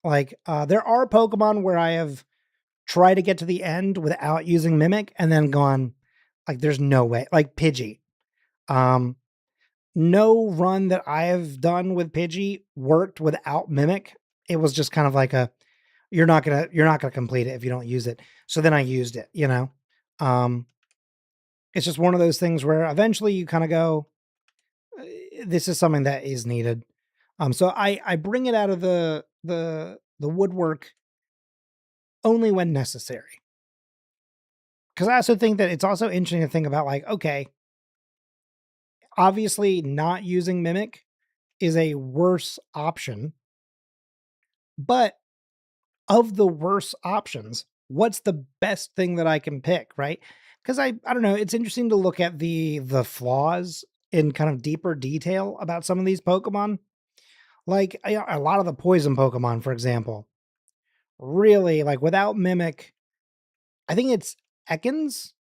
Like there are Pokemon where I have tried to get to the end without using Mimic and then gone like there's no way. Like Pidgey. Um no run that I have done with Pidgey worked without Mimic. It was just kind of like a you're not gonna complete it if you don't use it. So then I used it, you know. Um it's just one of those things where eventually you kind of go, this is something that is needed. So I bring it out of the woodwork only when necessary. Because I also think that it's also interesting to think about like, okay, obviously not using Mimic is a worse option, but of the worse options, what's the best thing that I can pick, right? Because I don't know, it's interesting to look at the flaws in kind of deeper detail about some of these Pokemon. Like a lot of the poison Pokemon, for example, really like without Mimic, I think it's Ekans.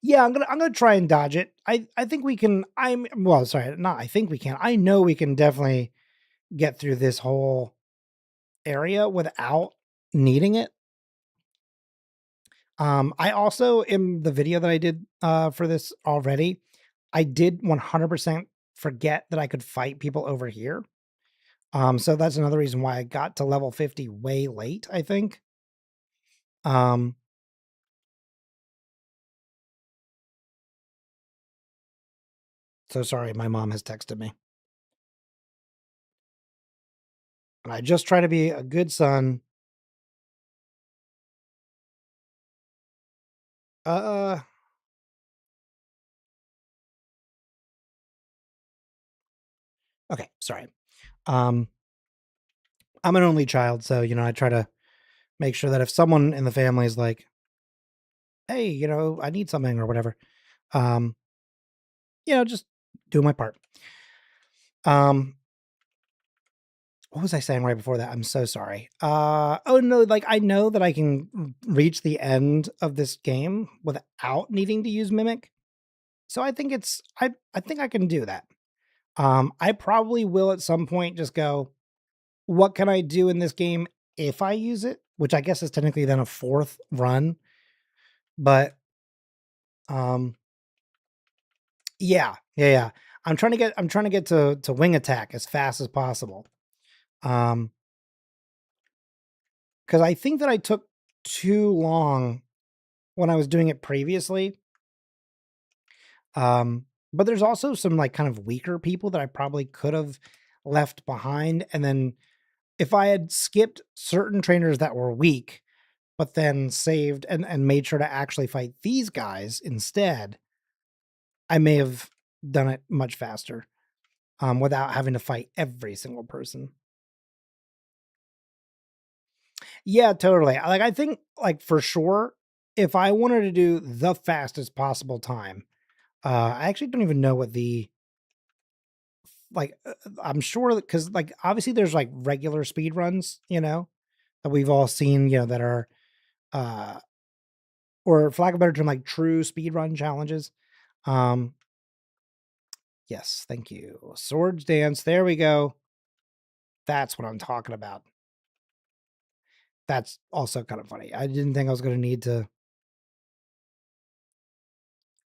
Yeah, I'm gonna try and dodge it. I think we can. I'm well, sorry, not. I think we can. I know we can definitely get through this whole area without needing it. I also in the video that I did for this already, I did 100% forget that I could fight people over here. So that's another reason why I got to level 50 way late, I think. Um, so sorry, my mom has texted me. And I just try to be a good son. Uh okay, sorry. Um, I'm an only child, so I try to make sure that if someone in the family is like, "Hey, I need something" or whatever, um, just do my part. Um, what was I saying right before that? I'm so sorry. Oh no, like I know that I can reach the end of this game without needing to use Mimic. So I think I think I can do that. I probably will at some point just go, what can I do in this game if I use it? Which I guess is technically then a fourth run. But um yeah. I'm trying to get to wing attack as fast as possible. Um because I think that I took too long when I was doing it previously. But there's also some like kind of weaker people that I probably could have left behind. And then if I had skipped certain trainers that were weak, but then saved and made sure to actually fight these guys instead, I may have done it much faster, without having to fight every single person. Yeah, totally. Like I think like for sure, if I wanted to do the fastest possible time, I actually don't even know what the I'm sure that because like obviously there's like regular speed runs, that we've all seen, that are uh or for lack of a better term, like true speed run challenges. Um, yes, thank you. Swords dance. There we go. That's what I'm talking about. That's also kind of funny. I didn't think I was going to need to.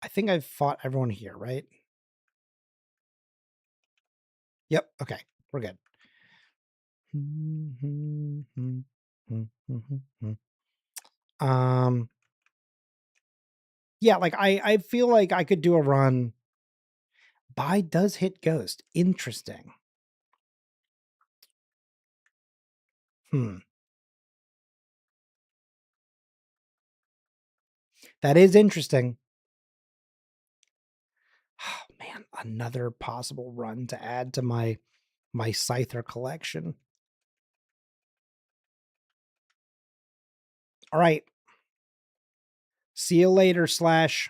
I think I've fought everyone here, right? Yep. Okay. We're good. Um, yeah, like I feel like I could do a run. Buy does hit ghost. Interesting. Hmm. That is interesting. Oh, man, another possible run to add to my Scyther collection. All right. See you later, Slash.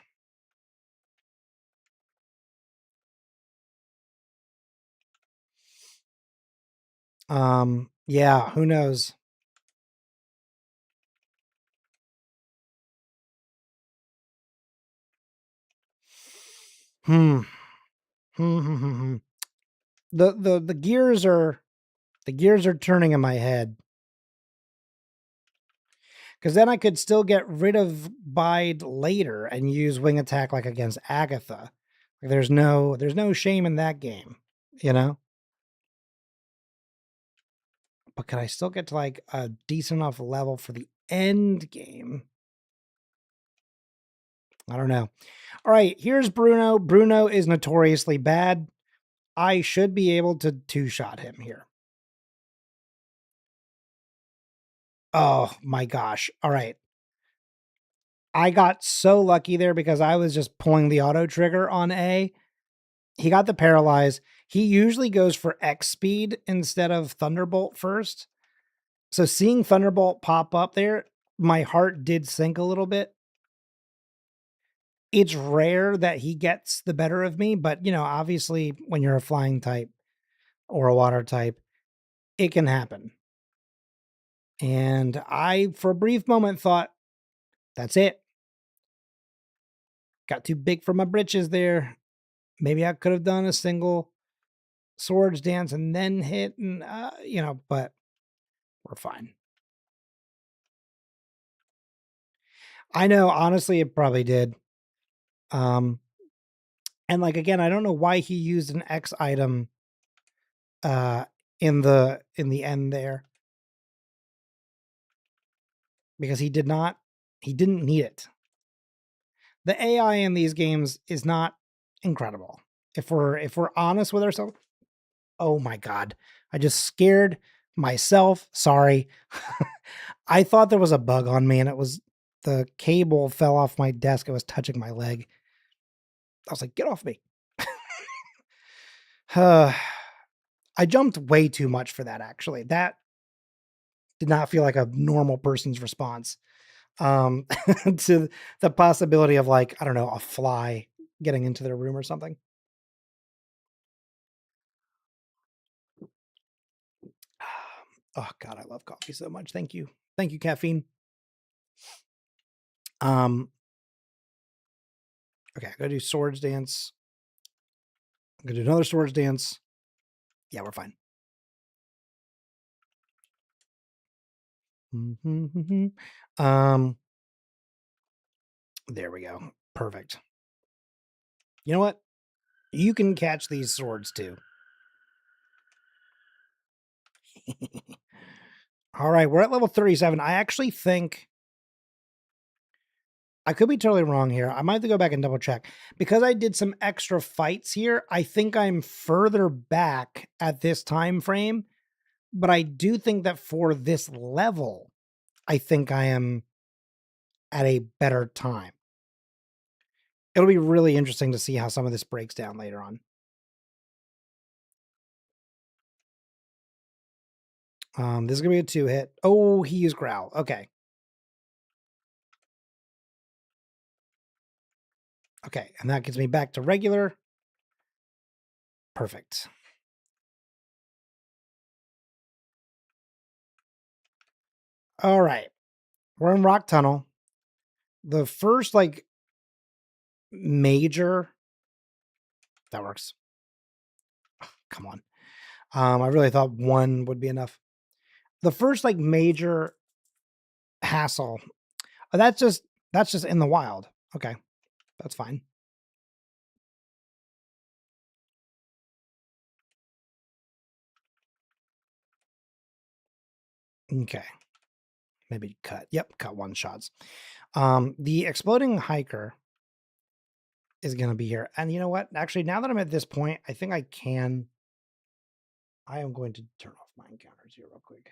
Yeah, who knows? Hmm. Hmm, hmm, hmm, hmm. The gears are turning in my head. Because then I could still get rid of Bide later and use wing attack like against Agatha. Like there's no shame in that game, you know? But can I still get to like a decent enough level for the end game? I don't know. All right, here's Bruno. Bruno is notoriously bad. I should be able to two-shot him here. Oh my gosh. All right. I got so lucky there because I was just pulling the auto trigger on A. He got the paralyze. He usually goes for X speed instead of Thunderbolt first. So seeing Thunderbolt pop up there, my heart did sink a little bit. It's rare that he gets the better of me, but obviously when you're a flying type or a water type, it can happen. And I, for a brief moment, thought, that's it. Got too big for my britches there. Maybe I could have done a single swords dance and then hit, and but we're fine. I know, honestly, it probably did. Um, and like again, I don't know why he used an X item in the end there, because he didn't need it. The AI in these games is not incredible. If we're honest with ourselves, oh my god, I just scared myself. Sorry. I thought there was a bug on me and it was the cable fell off my desk. It was touching my leg. I was like, get off me. I jumped way too much for that, actually. That did not feel like a normal person's response um, to the possibility of, like, I don't know, a fly getting into their room or something. Oh god, I love coffee so much. Thank you. Thank you, caffeine. Um, okay, I gotta do swords dance. I'm gonna do another swords dance. Yeah, we're fine. Um, there we go. Perfect. You know what? You can catch these swords too. All right, we're at level 37. I actually think I could be totally wrong here. I might have to go back and double check. Because I did some extra fights here, I think I'm further back at this time frame, but I do think that for this level, I think I am at a better time. It'll be really interesting to see how some of this breaks down later on. This is gonna be a 2-hit. Oh, he used growl. Okay. Okay, and that gets me back to regular. Perfect. All right. We're in Rock Tunnel. The first, like, major that works. Come on. I really thought one would be enough. The first, like, major hassle. That's just in the wild. Okay. That's fine. Okay. Maybe cut. Yep, cut one shots. The exploding hiker is gonna be here. And you know what? Actually, now that I'm at this point, I think I am going to turn off my encounters here real quick.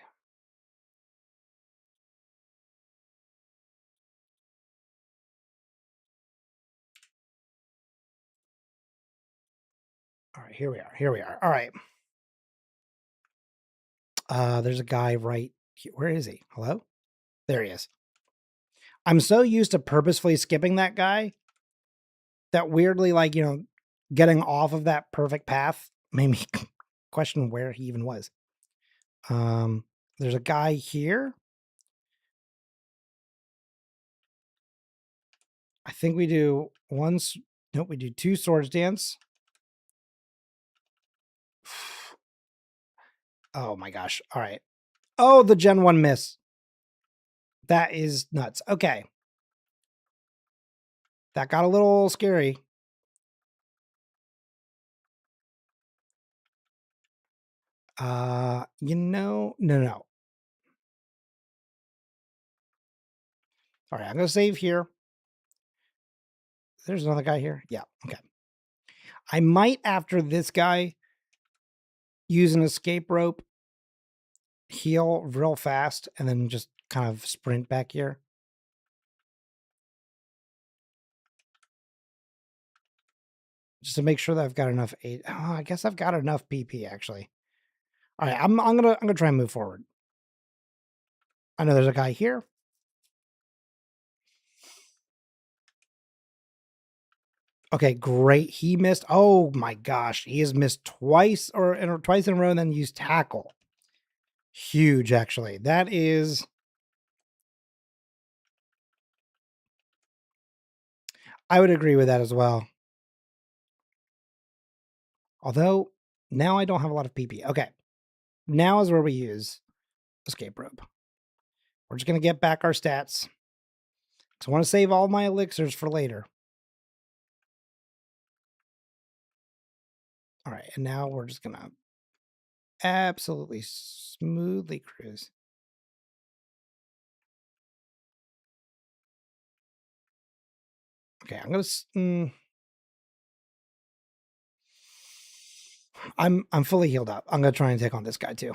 All right, here we are. Here we are. All right. There's a guy right here. Where is he? Hello? There he is. I'm so used to purposefully skipping that guy that weirdly, like, getting off of that perfect path made me question where he even was. There's a guy here. I think we do nope, we do 2 swords dance. Oh my gosh. All right. Oh, the Gen 1 miss. That is nuts. Okay. That got a little scary. No. All right, I'm going to save here. There's another guy here. Yeah, okay. I might, after this guy, use an escape rope, heal real fast, and then just kind of sprint back here. Just to make sure that I've got enough aid. Oh, I guess I've got enough PP actually. All right, I'm gonna try and move forward. I know there's a guy here. Okay, great. He missed. Oh my gosh, he has missed twice twice in a row, and then used tackle. Huge, actually. That is. I would agree with that as well. Although now I don't have a lot of PP. Okay, now is where we use escape rope. We're just gonna get back our stats. I want to save all my elixirs for later. All right, and now we're just gonna absolutely smoothly cruise. Okay, I'm fully healed up. I'm gonna try and take on this guy too.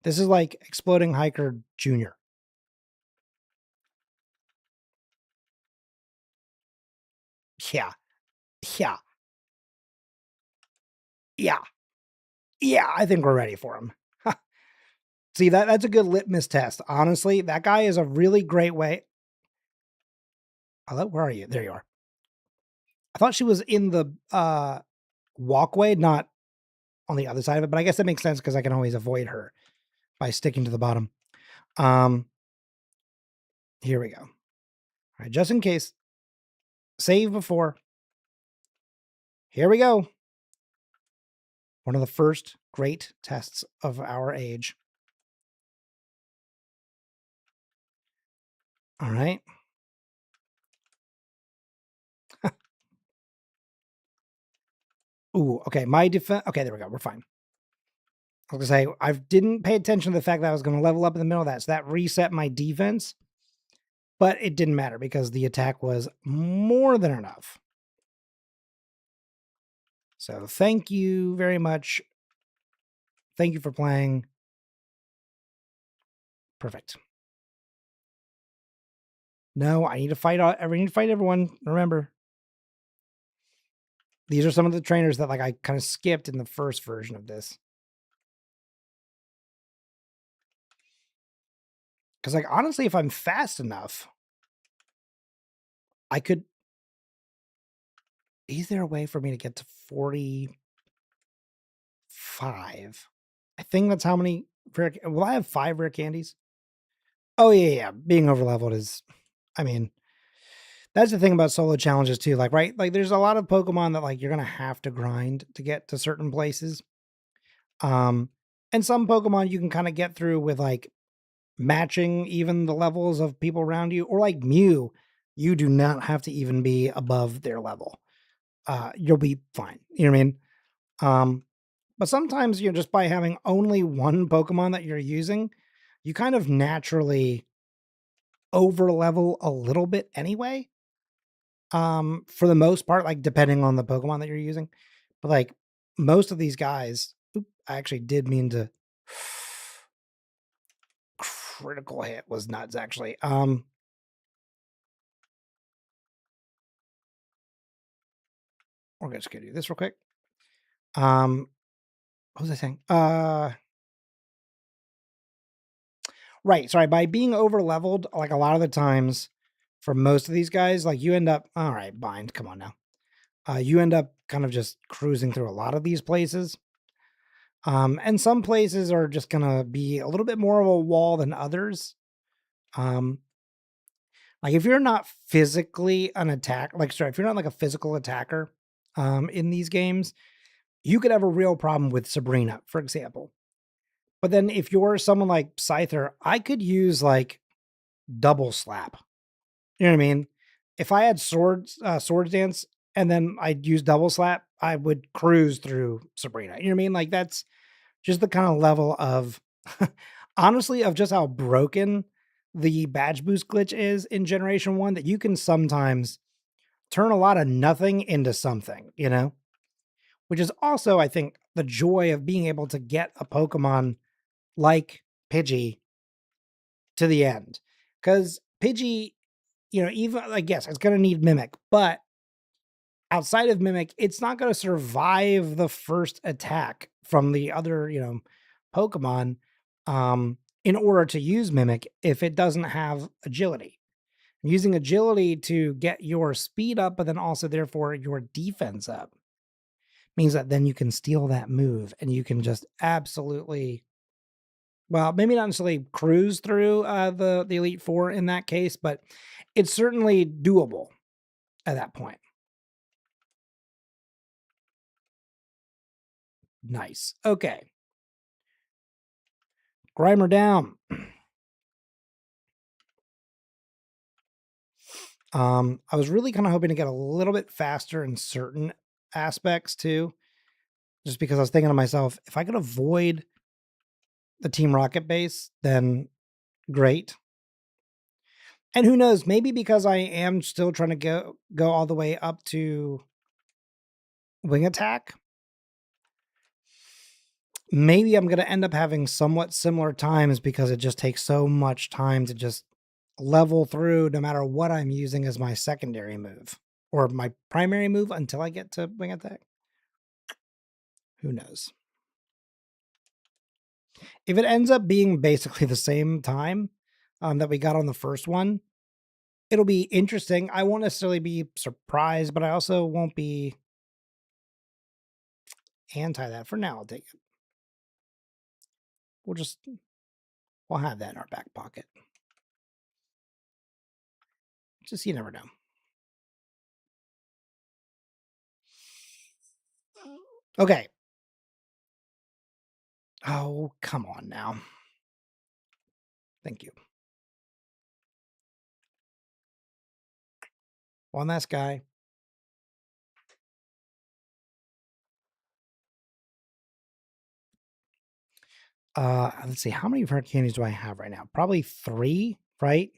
This is like Exploding Hiker Jr. Yeah. Yeah. Yeah. Yeah, I think we're ready for him. See, that's a good litmus test. Honestly, that guy is a really great way. Hello, where are you? There you are. I thought she was in the walkway, not on the other side of it, but I guess that makes sense because I can always avoid her by sticking to the bottom. Here we go. All right, just in case. Save before. Here we go. One of the first great tests of our age. All right. Ooh, okay. My defense. Okay, there we go. We're fine. I was gonna say I didn't pay attention to the fact that I was going to level up in the middle of that, so that reset my defense. But it didn't matter because the attack was more than enough. So thank you very much. Thank you for playing. Perfect. No, I need to fight. I need to fight everyone. Remember, these are some of the trainers that like I kind of skipped in the first version of this. Because like honestly, if I'm fast enough, I could. Is there a way for me to get to 45? I think that's how many. Will I have 5 rare candies? Oh yeah. Being overleveled is. I mean, that's the thing about solo challenges too. Like, right? Like, there's a lot of Pokemon that like you're gonna have to grind to get to certain places. And some Pokemon you can kind of get through with like matching even the levels of people around you, or like Mew, you do not have to even be above their level. You'll be fine. You know what I mean? But sometimes just by having only one Pokemon that you're using, you kind of naturally over level a little bit anyway. For the most part, like depending on the Pokemon that you're using. But like most of these guys, I actually did mean to critical hit was nuts actually. We're just gonna do this real quick. What was I saying? Right. Sorry. By being over leveled, like a lot of the times for most of these guys, like you end up, all right, bind. Come on now. You end up kind of just cruising through a lot of these places. And some places are just gonna be a little bit more of a wall than others. Um, like if you're not physically an attack, like sorry, if you're not like a physical attacker, in these games, you could have a real problem with Sabrina, for example. But then if you're someone like Scyther, I could use like double slap. You know what I mean? If I had swords dance and then I'd use double slap, I would cruise through Sabrina. You know what I mean? Like that's just the kind of level of honestly of just how broken the badge boost glitch is in generation 1 that you can sometimes turn a lot of nothing into something, you know? Which is also I think the joy of being able to get a Pokemon like Pidgey to the end. Cuz Pidgey, you know, even I guess it's going to need Mimic, but outside of Mimic, it's not going to survive the first attack from the other, you know, Pokemon in order to use Mimic if it doesn't have agility. Using agility to get your speed up, but then also therefore your defense up means that then you can steal that move and you can just absolutely, well, maybe not necessarily cruise through the Elite Four in that case, but it's certainly doable at that point. Nice. Okay. Grimer down. I was really kind of hoping to get a little bit faster in certain aspects too, just because I was thinking to myself, if I could avoid the Team Rocket base, then great. And who knows, maybe because I am still trying to go all the way up to wing attack, maybe I'm going to end up having somewhat similar times because it just takes so much time to just level through no matter what I'm using as my secondary move or my primary move until I get to wing attack. Who knows? If it ends up being basically the same time that we got on the first one, it'll be interesting. I won't necessarily be surprised, but I also won't be anti that. For now, I'll take it. We'll just we'll have that in our back pocket. Just you never know. Okay. Oh, come on now. Thank you. One last guy. Let's see. How many of her candies do I have right now? Probably 3, right?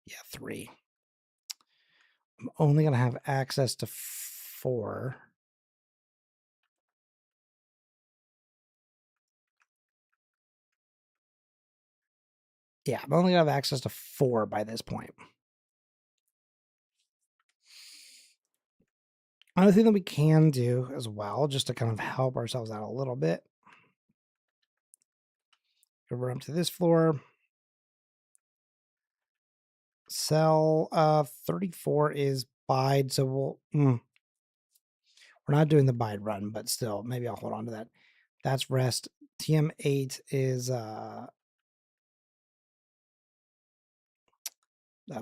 Yeah, 3. I'm only gonna have access to 4. Yeah, I'm only gonna have access to 4 by this point. Another thing that we can do as well, just to kind of help ourselves out a little bit. Over up to this floor. Cell 34 is bide, so we're not doing the bide run, but still, maybe I'll hold on to that. That's rest. TM8 is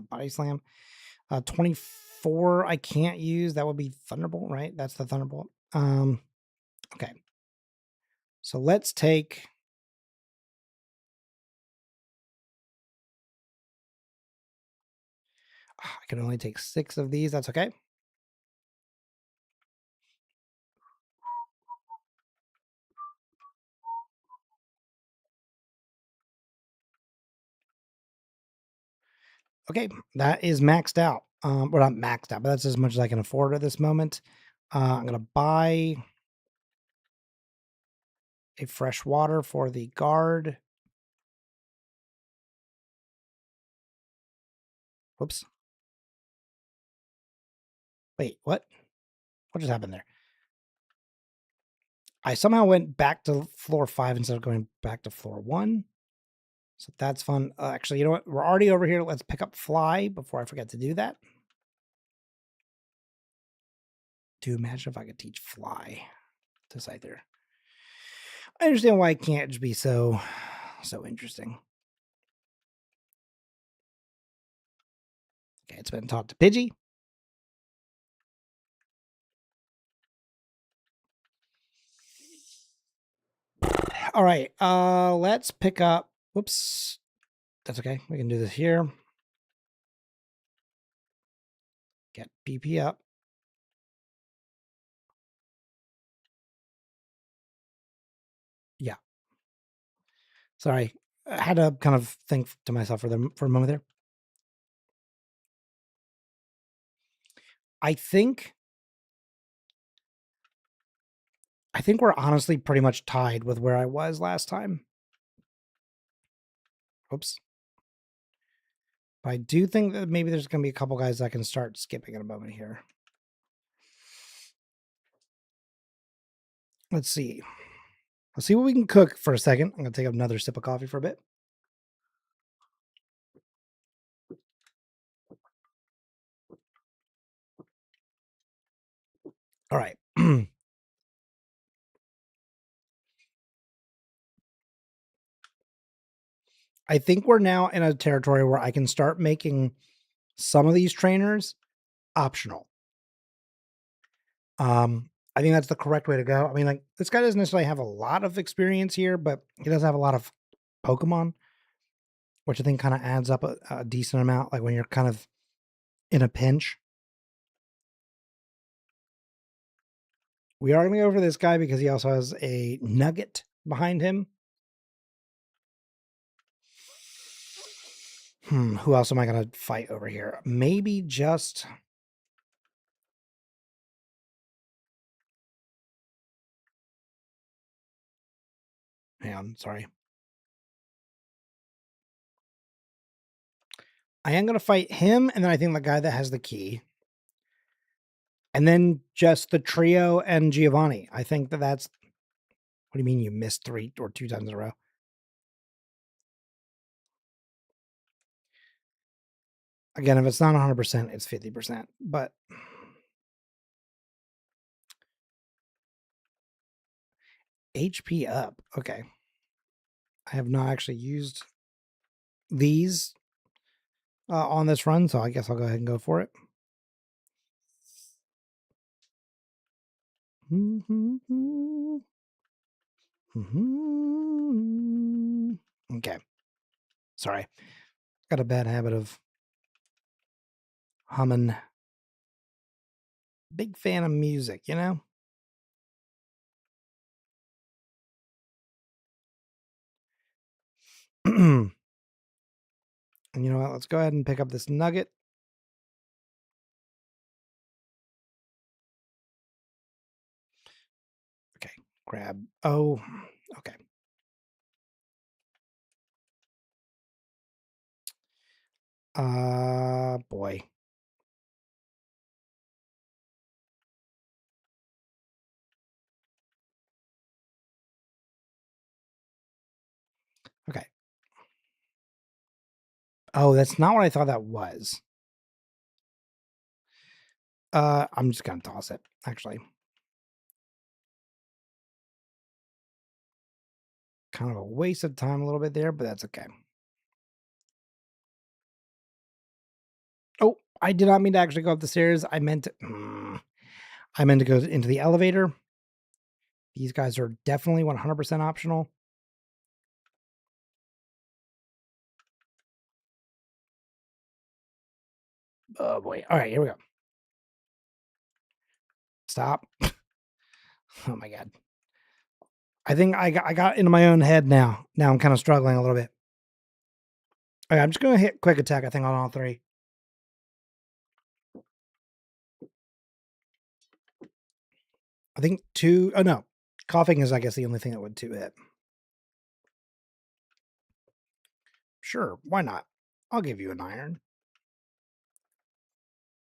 body slam. 24 I can't use. That would be Thunderbolt, right? That's the Thunderbolt. Okay. So let's take I can only take 6 of these. That's okay. Okay, that is maxed out. Well, not maxed out, but that's as much as I can afford at this moment. I'm gonna buy a fresh water for the guard. Whoops. Wait, what? What just happened there? I somehow went back to floor 5 instead of going back to floor 1. So that's fun. Actually, you know what? We're already over here. Let's pick up fly before I forget to do that. Dude, imagine if I could teach fly to Scyther. I understand why it can't just be so interesting. Okay, it's been taught to Pidgey. All right, let's pick up. Whoops, that's okay. We can do this here. Get BP up. Yeah. Sorry, I had to kind of think to myself for a moment there. I think we're honestly pretty much tied with where I was last time. Oops. But I do think that maybe there's going to be a couple guys I can start skipping in a moment here. Let's see. Let's see what we can cook for a second. I'm going to take another sip of coffee for a bit. All right. I think we're now in a territory where I can start making some of these trainers optional. I think that's the correct way to go. I mean, like, this guy doesn't necessarily have a lot of experience here, but he does have a lot of Pokemon, which I think kind of adds up a decent amount, like when you're kind of in a pinch. We are going to go for this guy because he also has a nugget behind him. Who else am I going to fight over here? Maybe just... Hang on, sorry. I am going to fight him, and then I think the guy that has the key. And then just the trio and Giovanni. I think that's... What do you mean you missed 3 or 2 times in a row? Again, if it's not 100%, it's 50%. But... HP up. Okay. I have not actually used these on this run, so I guess I'll go ahead and go for it. Okay. Sorry. Got a bad habit of humming. Big fan of music, you know? And you know what? Let's go ahead and pick up this nugget. Okay. Grab. Oh, okay. Boy. Okay. Oh, that's not what I thought that was. I'm just gonna toss it, actually. Kind of a waste of time a little bit there, but that's okay. Oh, I did not mean to actually go up the stairs. I meant to go into the elevator. These guys are definitely 100% optional. Oh boy. All right, here we go. Stop. Oh my God. I think I got into my own head now. Now I'm kind of struggling a little bit. Okay, I'm just going to hit quick attack, I think, on all 3. I think 2. Oh, no. Coughing is, I guess, the only thing that would 2 hit. Sure. Why not? I'll give you an iron.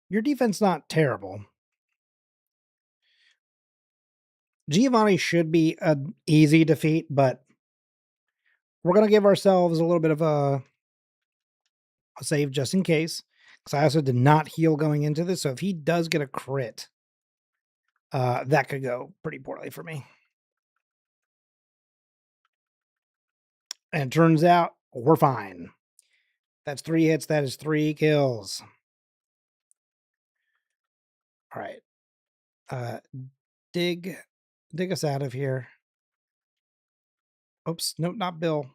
Your defense not terrible. Giovanni should be an easy defeat, but we're going to give ourselves a little bit of a save just in case. Because I also did not heal going into this. So if he does get a crit, that could go pretty poorly for me. And it turns out we're fine. That's 3 hits. That is 3 kills. All right. Dig us out of here. Oops, nope, not Bill.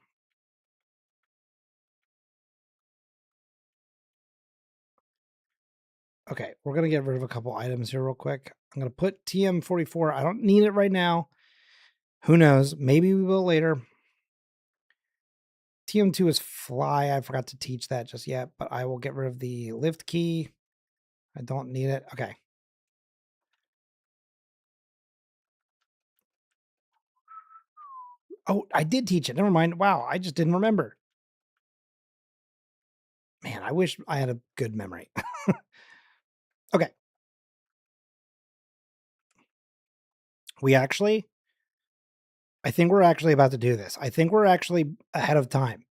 Okay, we're gonna get rid of a couple items here real quick. I'm gonna put TM44. I don't need it right now. Who knows? Maybe we will later. TM2 is fly. I forgot to teach that just yet, but I will get rid of the lift key. I don't need it. Okay. Oh, I did teach it. Never mind. Wow, I just didn't remember. Man, I wish I had a good memory. Okay. I think we're actually about to do this. I think we're actually ahead of time.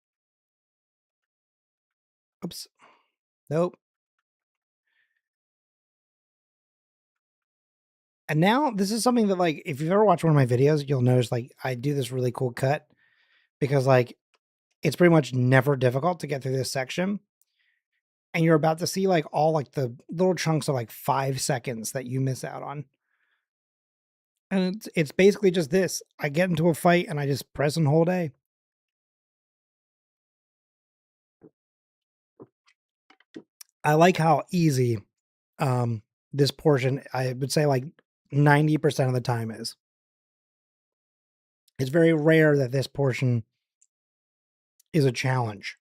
Oops. Nope. And now this is something that, like, if you've ever watched one of my videos, you'll notice, like, I do this really cool cut because, like, it's pretty much never difficult to get through this section. And you're about to see, like, all, like, the little chunks of, like, 5 seconds that you miss out on. And it's basically just this. I get into a fight and I just press and hold A. I like how easy this portion, I would say, like, 90% of the time is. It's very rare that this portion is a challenge.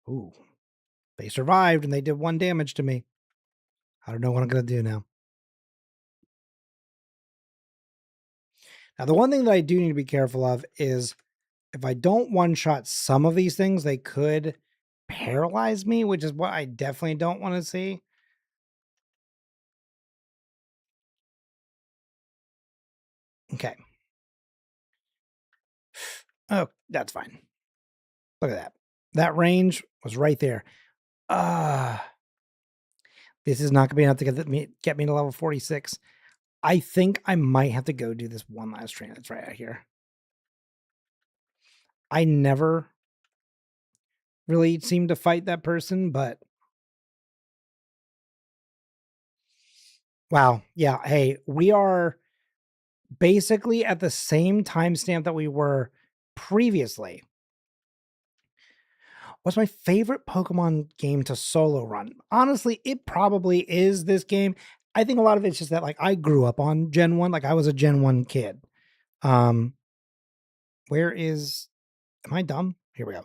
Ooh, they survived and they did 1 damage to me. I don't know what I'm gonna do now. Now, the one thing that I do need to be careful of is if I don't one-shot some of these things, they could paralyze me, which is what I definitely don't want to see. Okay. Oh, that's fine. Look at that. That range was right there. This is not gonna be enough to get me to level 46. I think I might have to go do this one last train that's right out here. I never really seem to fight that person, but wow. Yeah. Hey, we are basically at the same timestamp that we were previously. What's my favorite Pokemon game to solo run? Honestly, it probably is this game. I think a lot of it's just that, like, I grew up on Gen 1, like I was a Gen 1 kid. Um where is am I dumb? Here we go.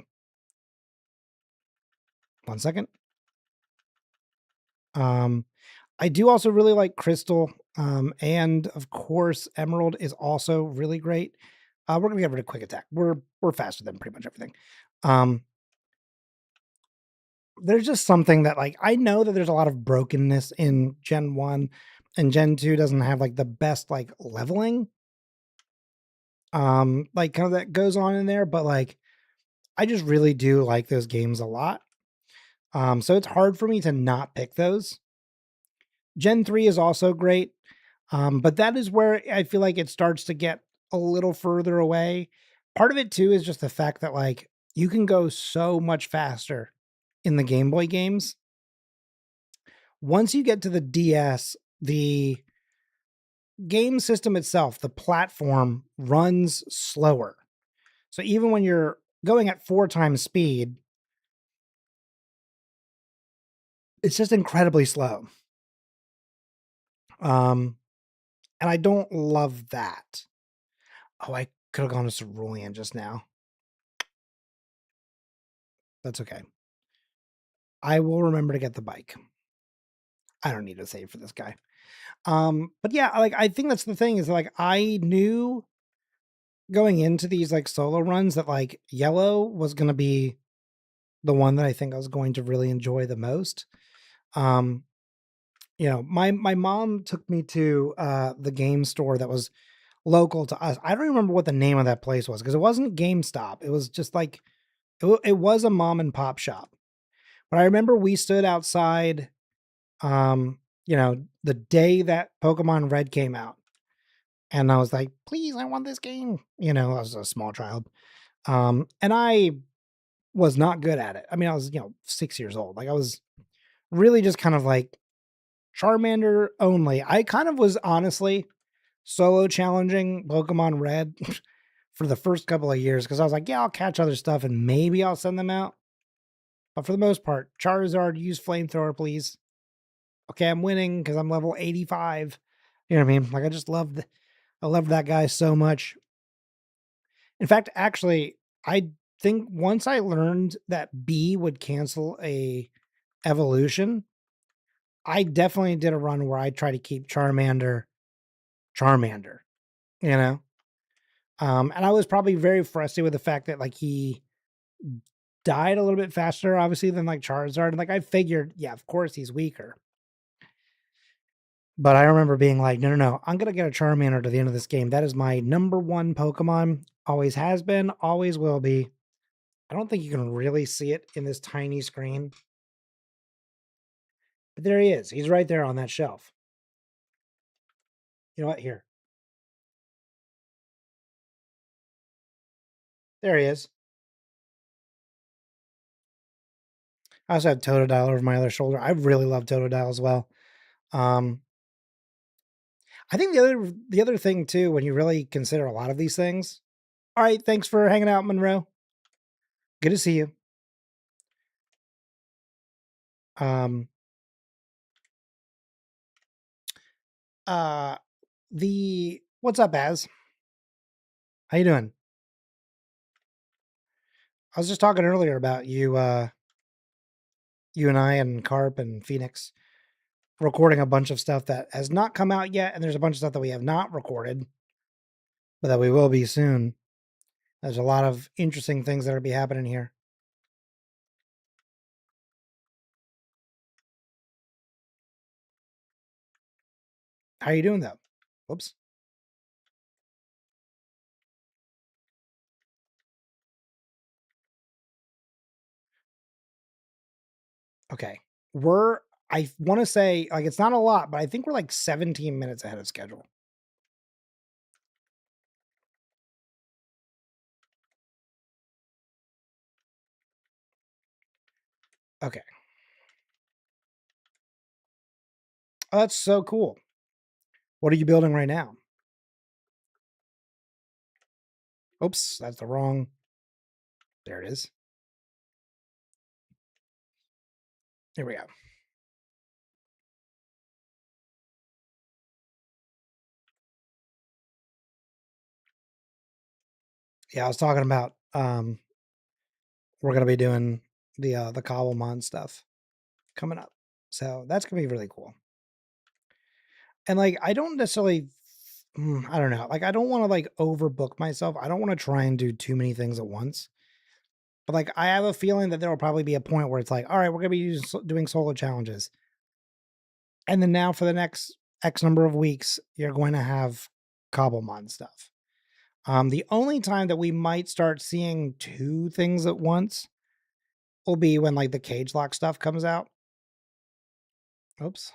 1 second. I do also really like Crystal, and of course Emerald is also really great. We're gonna get rid of Quick Attack. We're faster than pretty much everything. Um, there's just something that, like, I know that there's a lot of brokenness in Gen 1 and Gen 2 doesn't have, like, the best, like, leveling. Like, kind of that goes on in there, but, like, I just really do like those games a lot. So it's hard for me to not pick those. Gen 3 is also great. But that is where I feel like it starts to get a little further away. Part of it too is just the fact that, like, you can go so much faster in the Game Boy games. Once you get to the DS, the game system itself, the platform runs slower. So even when you're going at 4 times speed, it's just incredibly slow. Um, and I don't love that. Oh, I could have gone to Cerulean just now. That's okay. I will remember to get the bike. I don't need to save for this guy. But yeah, like, I think that's the thing is, like, I knew going into these, like, solo runs that, like, yellow was gonna be the one that I think I was going to really enjoy the most. Um, my mom took me to the game store that was local to us. I don't remember what the name of that place was because it wasn't GameStop. It was just like it was a mom and pop shop. But I remember we stood outside. the day that Pokemon Red came out, and I was like, please, I want this game. I was a small child. And I was not good at it. I mean, I was, 6 years old. Like I was really just kind of like Charmander only. I kind of was honestly solo challenging Pokemon Red for the first couple of years because I was like, yeah, I'll catch other stuff and maybe I'll send them out. But for the most part, Charizard, use flamethrower, please. Okay, I'm winning because I'm level 85. You know what I mean? Like I just I loved that guy so much. In fact, actually, I think once I learned that B would cancel a evolution, I definitely did a run where I try to keep Charmander, you know? And I was probably very frustrated with the fact that like he died a little bit faster, obviously, than like Charizard. And like I figured, yeah, of course he's weaker. But I remember being like, no, no, no, I'm gonna get a Charmander to the end of this game. That is my number one Pokemon. Always has been, always will be. I don't think you can really see it in this tiny screen. But there he is. He's right there on that shelf. You know what? Here. There he is. I also have Totodile over my other shoulder. I really love Totodile as well. Um, I think the other thing too, when you really consider a lot of these things. All right, thanks for hanging out, Monroe. Good to see you. Um, uh, the what's up, Az? How you doing? I was just talking earlier about you and I and Carp and Phoenix recording a bunch of stuff that has not come out yet, and there's a bunch of stuff that we have not recorded, but that we will be soon. There's a lot of interesting things that are be happening here. How are you doing though? Whoops. Okay. I want to say like it's not a lot, but I think we're like 17 minutes ahead of schedule. Okay. Oh, that's so cool. What are you building right now? Oops, that's the wrong. There it is. Here we go. Yeah, I was talking about we're gonna be doing the Cobblemon stuff coming up. So that's gonna be really cool. And like I don't necessarily I don't know. Like I don't want to like overbook myself. I don't want to try and do too many things at once. But like I have a feeling that there will probably be a point where it's like, all right, we're gonna be doing solo challenges. And then now for the next X number of weeks, you're going to have Cobblemon stuff. The only time that we might start seeing two things at once will be when like the cage lock stuff comes out. Oops.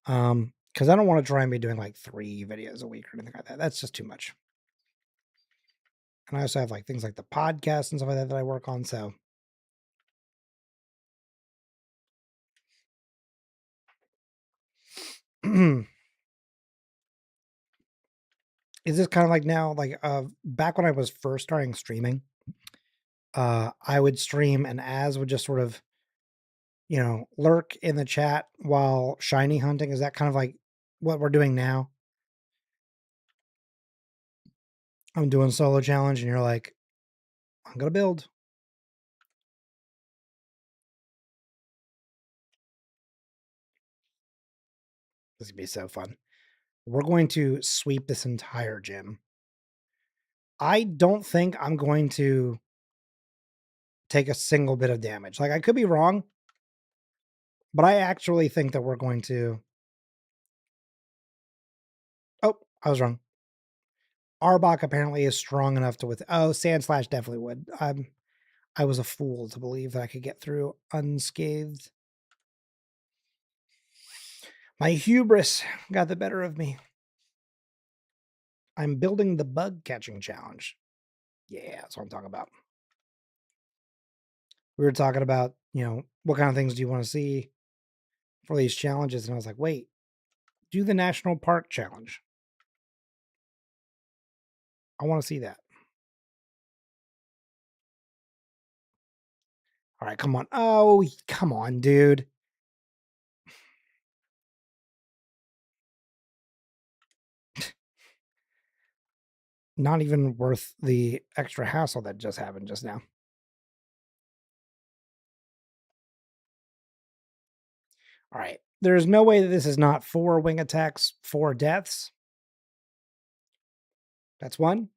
Because I don't want to try and be doing like 3 videos a week or anything like that. That's just too much. And I also have like things like the podcast and stuff like that that I work on. So is this kind of like now like back when I was first starting streaming, I would stream and Az would just sort of, lurk in the chat while shiny hunting. Is that kind of like what we're doing now? I'm doing solo challenge and you're like, I'm gonna build. This would be so fun. We're going to sweep this entire gym. I don't think I'm going to take a single bit of damage. Like I could be wrong, but I actually think that we're going to. Oh, I was wrong. Arbok apparently is strong enough to with. Oh, Sand Slash definitely would. I was a fool to believe that I could get through unscathed. My hubris got the better of me. I'm building the bug catching challenge. Yeah, that's what I'm talking about. We were talking about, what kind of things do you want to see for these challenges? And I was like, wait, do the national park challenge. I want to see that. All right, come on. Oh, come on, dude. Not even worth the extra hassle that just happened just now. All right. There's no way that this is not 4 wing attacks, 4 deaths. That's 1.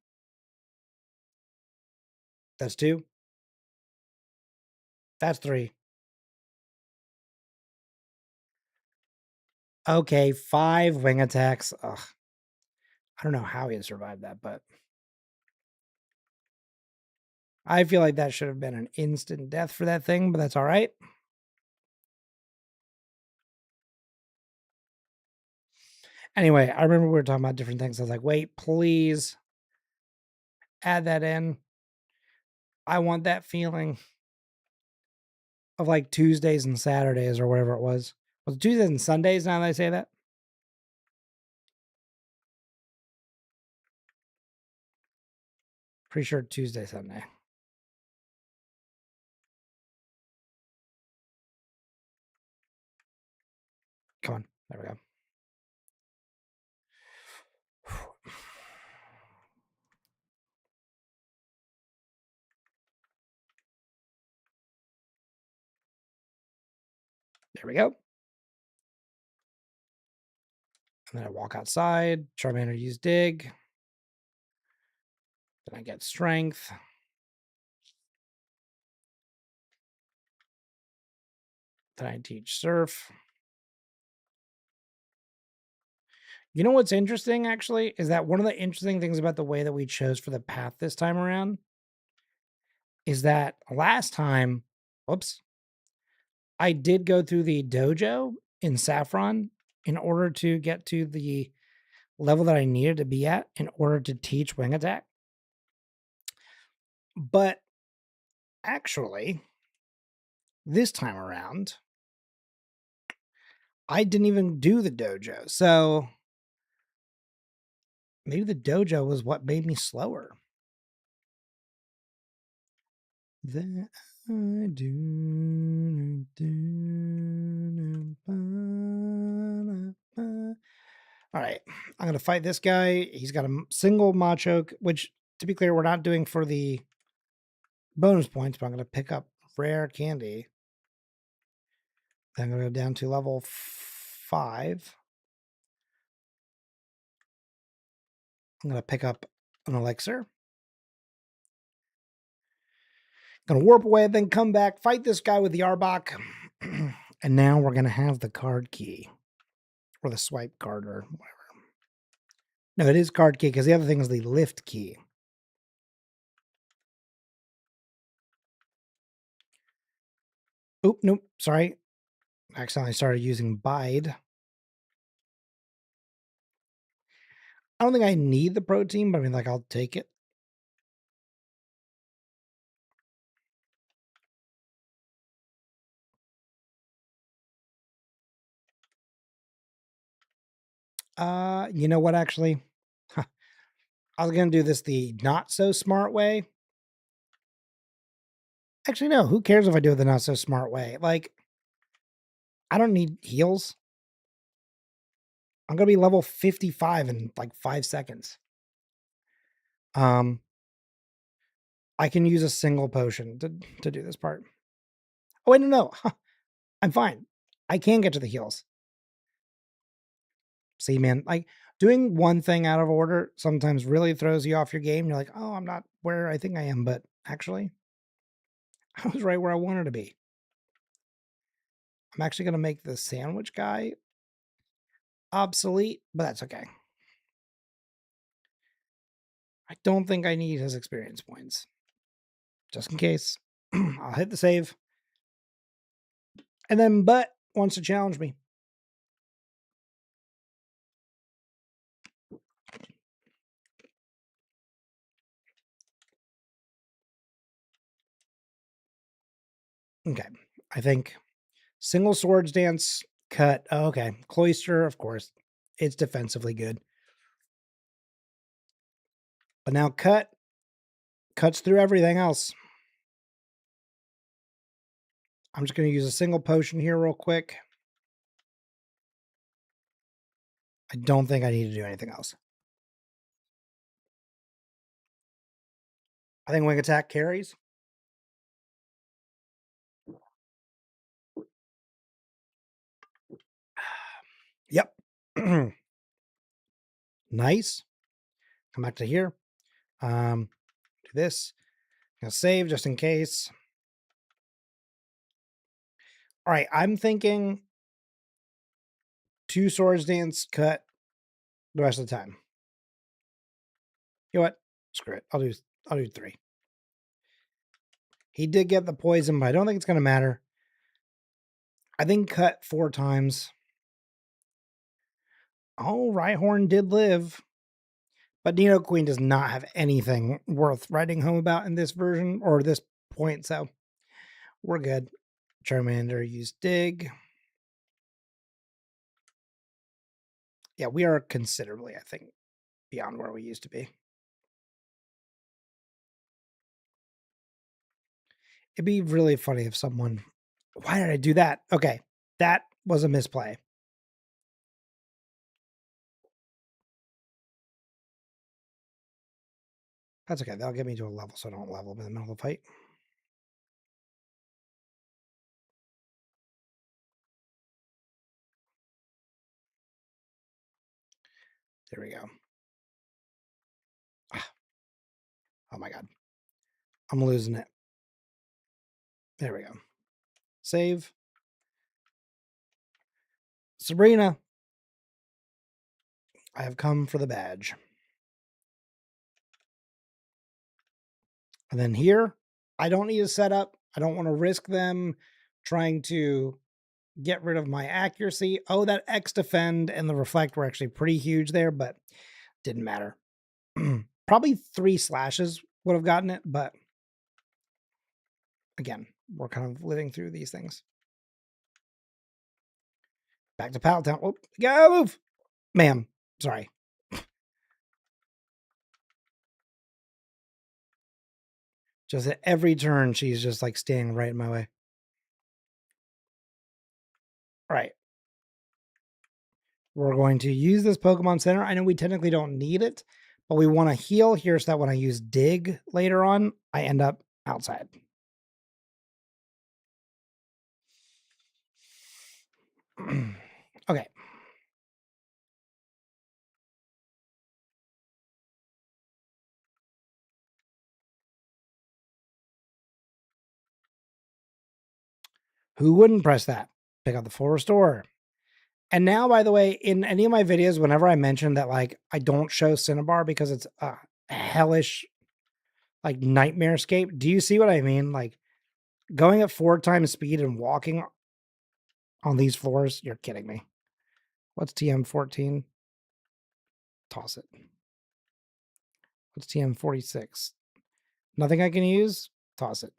That's 2. That's 3. Okay, 5 wing attacks. Ugh. I don't know how he survived that, but I feel like that should have been an instant death for that thing, but that's all right. Anyway, I remember we were talking about different things. I was like, wait, please add that in. I want that feeling of like Tuesdays and Saturdays or whatever it was. Was it Tuesdays and Sundays now that I say that? Pretty sure Tuesday, Sunday. Come on. There we go. There we go. And then I walk outside. Charmander use dig. Then I get strength. Then I teach surf. You know what's interesting, actually, is that one of the interesting things about the way that we chose for the path this time around is that last time, whoops, I did go through the dojo in Saffron in order to get to the level that I needed to be at in order to teach wing attack. But actually, this time around, I didn't even do the dojo. So maybe the dojo was what made me slower. That I do. All right, I'm going to fight this guy. He's got a single Machoke, which, to be clear, we're not doing for the bonus points, but I'm going to pick up rare candy. Then I'm going to go down to level 5. I'm going to pick up an elixir. Going to warp away, then come back, fight this guy with the Arbok. And now we're going to have the card key. Or the swipe card or whatever. No, it is card key because the other thing is the lift key. Oop, nope, sorry. I accidentally started using Bide. I don't think I need the protein, but I mean, like, I'll take it. You know what, actually? I was going to do this the not so smart way. Actually, no, who cares if I do it the not so smart way? Like, I don't need heals. I'm going to be level 55 in like 5 seconds. I can use a single potion to do this part. Oh, wait, no. I'm fine. I can get to the heals. See, man, like doing one thing out of order sometimes really throws you off your game. You're like, oh, I'm not where I think I am, but actually, I was right where I wanted to be. I'm actually going to make the sandwich guy obsolete, but that's okay. I don't think I need his experience points. Just in case. I'll hit the save. And then Butt wants to challenge me. Okay. I think single swords dance, cut. Oh, okay. Cloister, of course. It's defensively good. But now cut cuts through everything else. I'm just going to use a single potion here real quick. I don't think I need to do anything else. I think wing attack carries. Yep. Nice. Come back to here. Do this. Gonna save just in case. All right, I'm thinking 2 swords dance, cut the rest of the time. You know what? Screw it. I'll do 3. He did get the poison, but I don't think it's gonna matter. I think cut 4 times. Oh, Rhyhorn did live. But Nino Queen does not have anything worth writing home about in this version or this point, so we're good. Charmander used dig. Yeah, we are considerably, I think, beyond where we used to be. It'd be really funny if someone... Why did I do that? Okay, that was a misplay. That's okay. That'll get me to a level so I don't level up in the middle of the fight. There we go. Oh my god. I'm losing it. There we go. Save. Sabrina. I have come for the badge. And then here, I don't need a setup. I don't want to risk them trying to get rid of my accuracy. Oh, that X defend and the reflect were actually pretty huge there, but didn't matter. Probably 3 slashes would have gotten it, but again, we're kind of living through these things. Back to Pallet Town. Oh, go move! Ma'am, sorry. Just at every turn, she's just like standing right in my way. All right. We're going to use this Pokemon Center. I know we technically don't need it, but we want to heal here so that when I use Dig later on, I end up outside. Okay. Who wouldn't press that? Pick up the full restore. And now, by the way, in any of my videos, whenever I mention that, like, I don't show Cinnabar because it's a hellish, like, nightmare escape, do you see what I mean? Like, going at 4 times speed and walking on these floors, you're kidding me. What's TM14? Toss it. What's TM46? Nothing I can use? Toss it.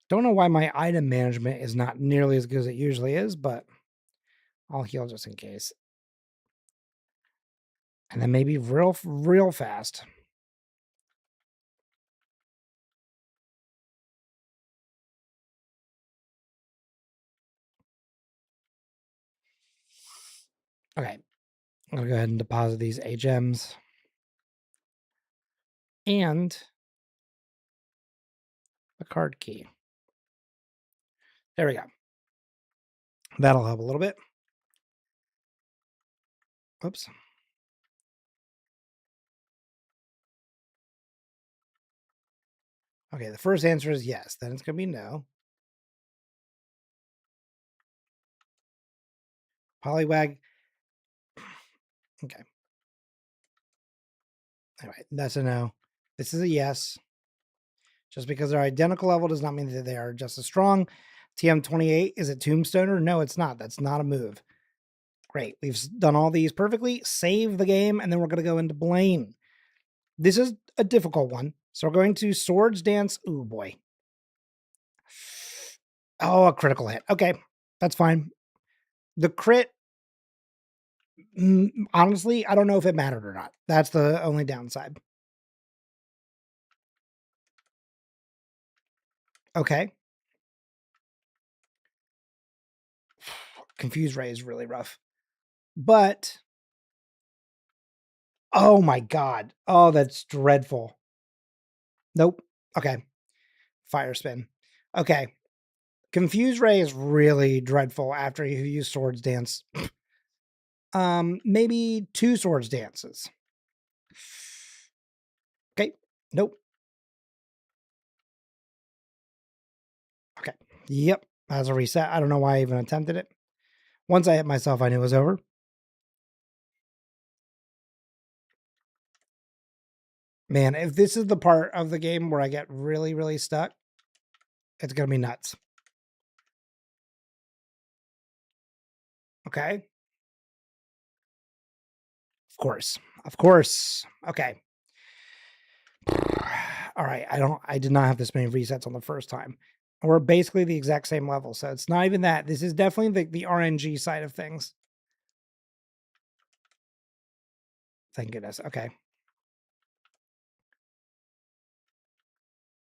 Don't know why my item management is not nearly as good as it usually is, but I'll heal just in case. And then maybe real fast. Okay. I'm going to go ahead and deposit these HMs. And a card key. There we go. That'll help a little bit. Oops. Okay, the first answer is yes. Then it's going to be no. Poliwag. Okay. Anyway, that's a no. This is a yes. Just because they're identical level does not mean that they are just as strong. TM28, is it Tombstoner? No, it's not. That's not a move. Great. We've done all these perfectly. Save the game, and then we're going to go into Blaine. This is a difficult one. So we're going to Swords Dance. Ooh, boy. Oh, a critical hit. Okay, that's fine. The crit, honestly, I don't know if it mattered or not. That's the only downside. Okay. Confused Ray is really rough. But, oh my God. Oh, that's dreadful. Nope. Okay. Fire spin. Okay. Confused Ray is really dreadful after you use Swords Dance. Maybe 2 Swords Dances. Okay. Nope. Okay. Yep. As a reset. I don't know why I even attempted it. Once I hit myself, I knew it was over. Man, if this is the part of the game where I get really, really stuck, it's going to be nuts. Okay. Of course. Of course. Okay. All right. I did not have this many resets on the first time. We're basically the exact same level. So it's not even that. This is definitely the RNG side of things. Thank goodness. Okay.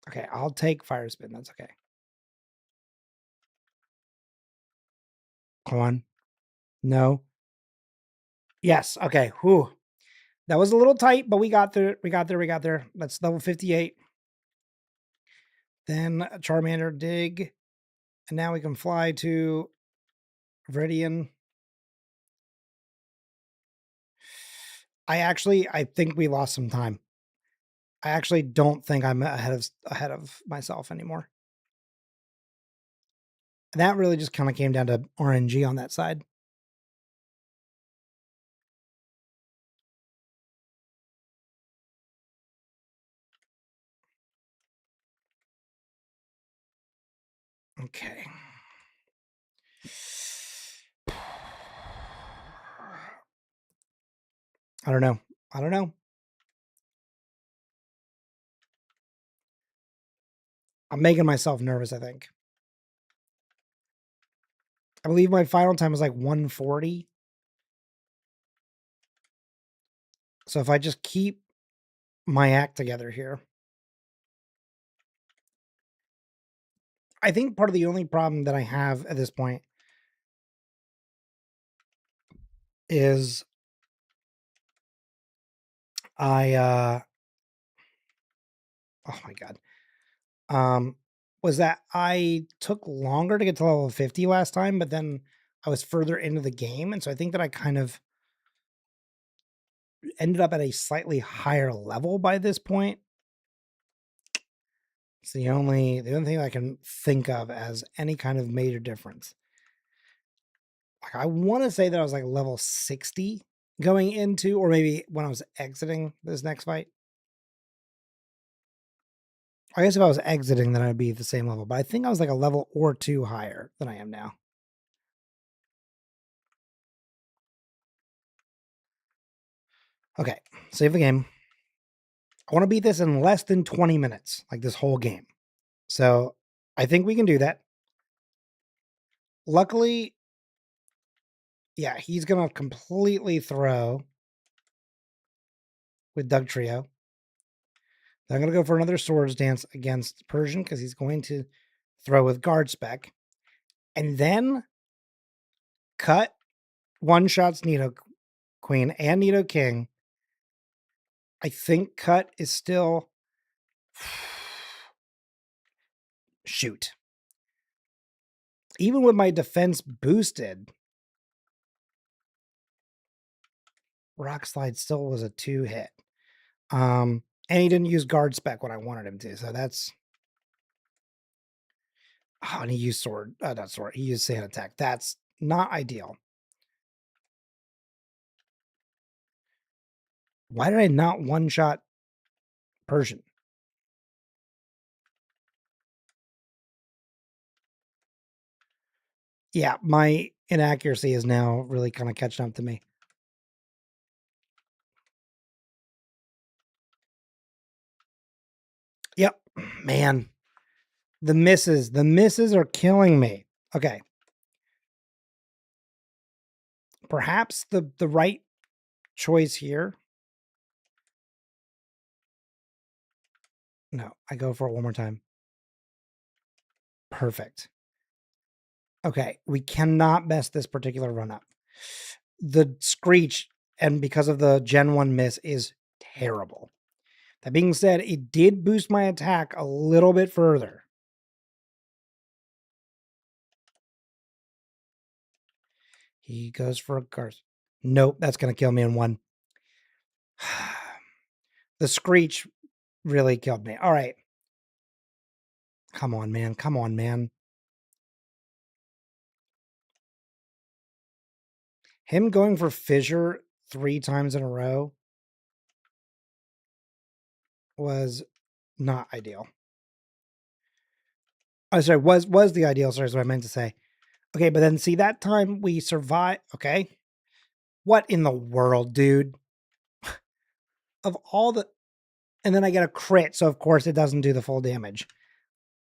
Okay. I'll take Fire Spin. That's okay. Come on. No. Yes. Okay. Whew. That was a little tight, but we got there. We got there. We got there. That's level 58. Then Charmander dig. And now we can fly to Viridian. I think we lost some time. I actually don't think I'm ahead of myself anymore. And that really just kind of came down to RNG on that side. Okay. I don't know. I don't know. I'm making myself nervous, I think. I believe my final time was like 140. So if I just keep my act together here, I think part of the only problem that I have at this point is oh my God. Was that I took longer to get to level 50 last time, but then I was further into the game. And so I think that I kind of ended up at a slightly higher level by this point. It's the only thing I can think of as any kind of major difference. Like I want to say that I was like level 60 going into, or maybe when I was exiting this next fight. I guess if I was exiting, then I'd be at the same level, but I think I was like a level or 2 higher than I am now. Okay, save the game. I want to beat this in less than 20 minutes, like this whole game. So I think we can do that. Luckily, yeah, he's going to completely throw with Doug Trio. I'm going to go for another Swords Dance against Persian because he's going to throw with Guard Spec. And then cut one-shots Nido Queen and Nido King. I think cut is still... Shoot. Even with my defense boosted, Rock Slide still was a 2-hit. And he didn't use Guard Spec when I wanted him to, so that's... Oh, and he used Sword. Not Sword. He used Sand Attack. That's not ideal. Why did I not one-shot Persian? Yeah, my inaccuracy is now really kind of catching up to me. Yep, man. The misses are killing me. Okay. Perhaps the right choice here. No, I go for it one more time. Perfect. Okay, we cannot mess this particular run up. The Screech, and because of the Gen 1 miss, is terrible. That being said, it did boost my attack a little bit further. He goes for a Garth. Nope, that's going to kill me in one. The Screech really killed me. All right. Come on, man. Come on, man. Him going for Fissure 3 times in a row was not ideal. Oh, sorry, was the ideal, sorry, is what I meant to say. Okay, but then see that time we survived. Okay. What in the world, dude? Of all the, and then I get a crit, so of course it doesn't do the full damage.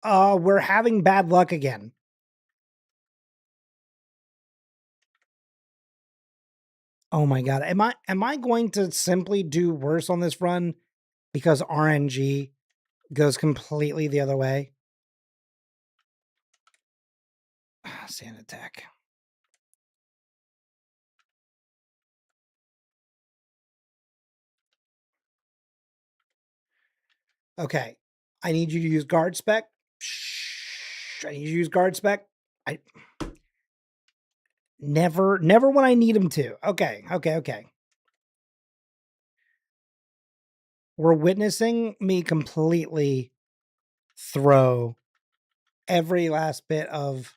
We're having bad luck again. Oh my god. Am I going to simply do worse on this run because RNG goes completely the other way? Sand attack. Okay. I need you to use guard spec. I need you to use guard spec. I never when I need him to. Okay. We're witnessing me completely throw every last bit of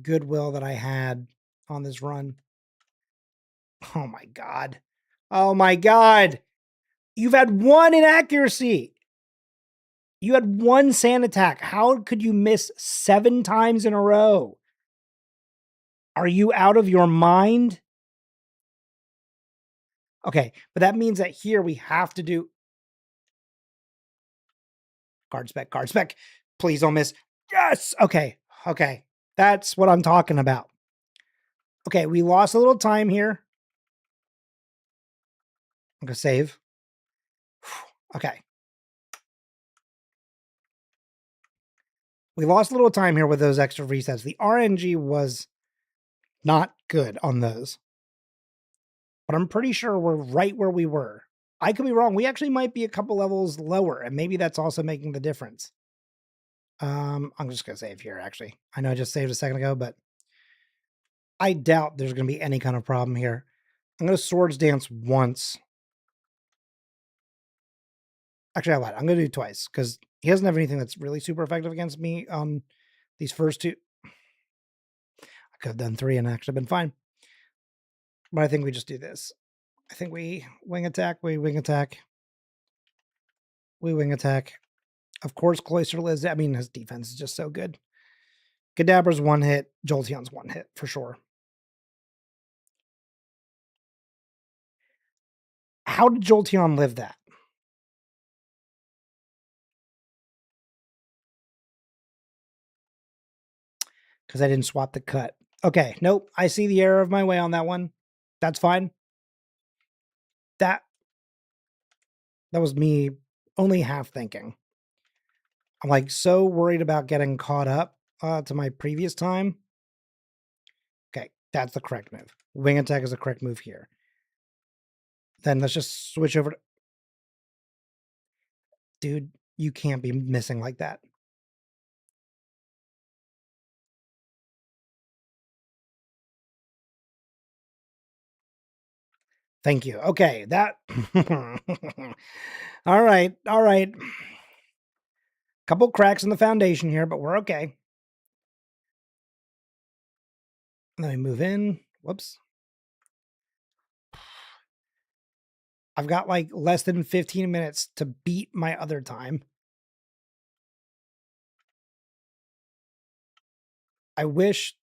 goodwill that I had on this run. Oh my god. Oh my god. You've had one inaccuracy. You had one sand attack. How could you miss 7 times in a row? Are you out of your mind? Okay, but that means that here we have to do guard spec. Please don't miss. Yes. Okay. That's what I'm talking about. Okay, we lost a little time here. I'm gonna save. Okay. We lost a little time here with those extra resets. The RNG was not good on those. But I'm pretty sure we're right where we were. I could be wrong. We actually might be a couple levels lower, and maybe that's also making the difference. I'm just gonna save here, actually. I know I just saved a second ago, but I doubt there's gonna be any kind of problem here. I'm gonna Swords Dance once. Actually, I lied. I'm gonna do it twice because he doesn't have anything that's really super effective against me on these first two. I could have done 3 and actually been fine. But I think we just do this. I think we wing attack, we wing attack. We wing attack. Of course, Cloister Liz. I mean, his defense is just so good. Kadabra's 1 hit. Jolteon's 1 hit for sure. How did Jolteon live that? Because I didn't swap the cut. Okay, nope. I see the error of my way on that one. That's fine. That was me only half thinking. I'm like so worried about getting caught up to my previous time. Okay, that's the correct move. Wing attack is the correct move here. Then let's just switch over to... Dude, you can't be missing like that. Thank you. Okay, that... All right. Couple cracks in the foundation here, but we're okay. Let me move in. Whoops. I've got like less than 15 minutes to beat my other time. I wish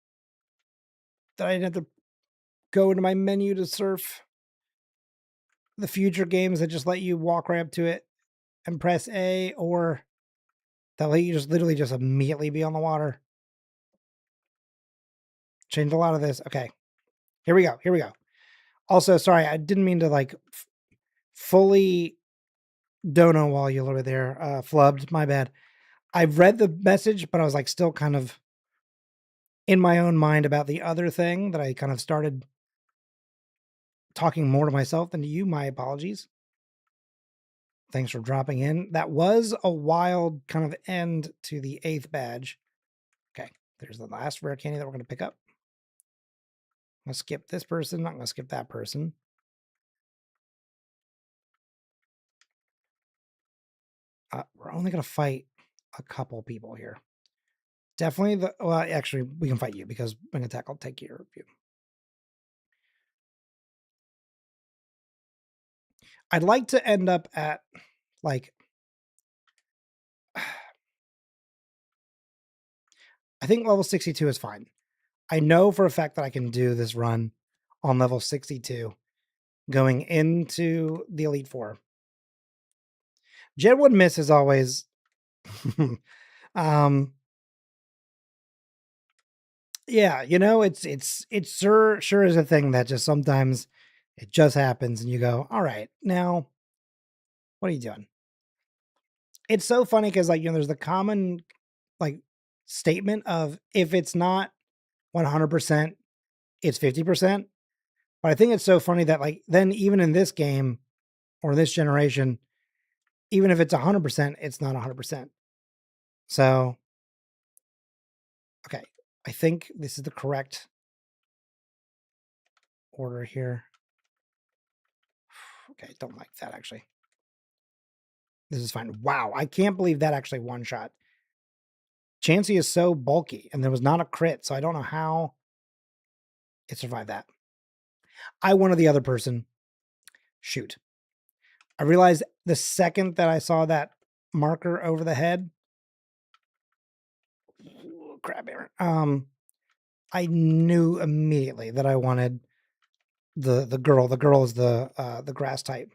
that I didn't have to go into my menu to surf the future games that just let you walk right up to it and press A, or that let you just literally just immediately be on the water. Changed a lot of this. Okay. Here we go. Here we go. Also, sorry, I didn't mean to like fully dono while you over there. Flubbed. My bad. I've read the message, but I was like still kind of in my own mind about the other thing that I kind of started talking more to myself than to you. My apologies. Thanks for dropping in. That was a wild kind of end to the 8th badge. Okay, there's the last rare candy that we're going to pick up. I'm going to skip this person. I'm going to skip that person. We're only going to fight a couple people here. Definitely the, well, actually, we can fight you because Wing Attack will take care of you. I'd like to end up at like, I think level 62 is fine. I know for a fact that I can do this run on level 62 going into the Elite Four. Jedwood Miss is always yeah, you know, it's sure is a thing that just sometimes it just happens and you go, all right, now what are you doing? It's so funny because like, you know, there's the common like statement of if it's not 100%, it's 50%. But I think it's so funny that like then even in this game or this generation, even if it's 100%, it's not 100%. So, okay, I think this is the correct order here. Okay, don't like that actually. This is fine. Wow, I can't believe that actually one shot. Chansey is so bulky, and there was not a crit, so I don't know how it survived that. I wanted the other person. Shoot. I realized the second that I saw that marker over the head. Crap. I knew immediately that I wanted the girl. The girl is the grass type.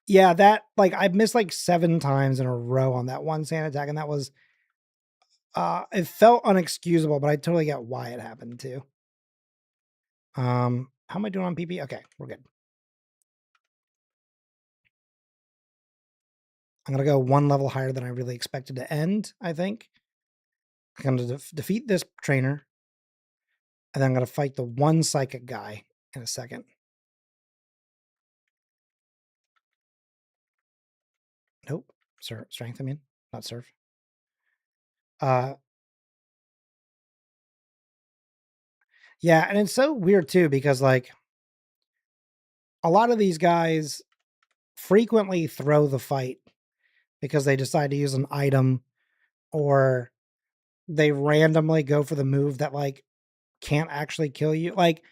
Yeah, that like I missed like 7 times in a row on that one sand attack, and that was it felt unexcusable, but I totally get why it happened too. How am I doing on PP? Okay, we're good. I'm gonna go 1 level higher than I really expected to end, I think. I'm gonna defeat this trainer, and then I'm gonna fight the one psychic guy in a second. Nope. Strength, I mean, not surf. Yeah, and it's so weird too because like a lot of these guys frequently throw the fight because they decide to use an item or they randomly go for the move that like can't actually kill you. Like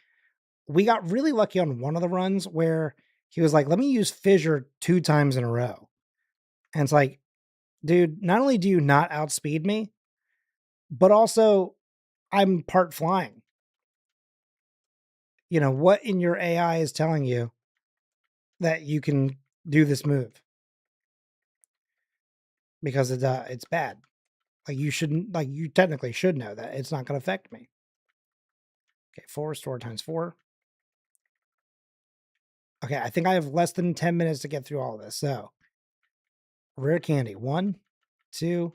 we got really lucky on one of the runs where he was like, "Let me use fissure 2 times in a row." And it's like, dude, not only do you not outspeed me, but also I'm part flying. You know, what in your AI is telling you that you can do this move? Because it's bad. Like you shouldn't, like you technically should know that it's not going to affect me. Okay, 4 restore times 4. Okay, I think I have less than 10 minutes to get through all of this. So rare candy. 1, 2,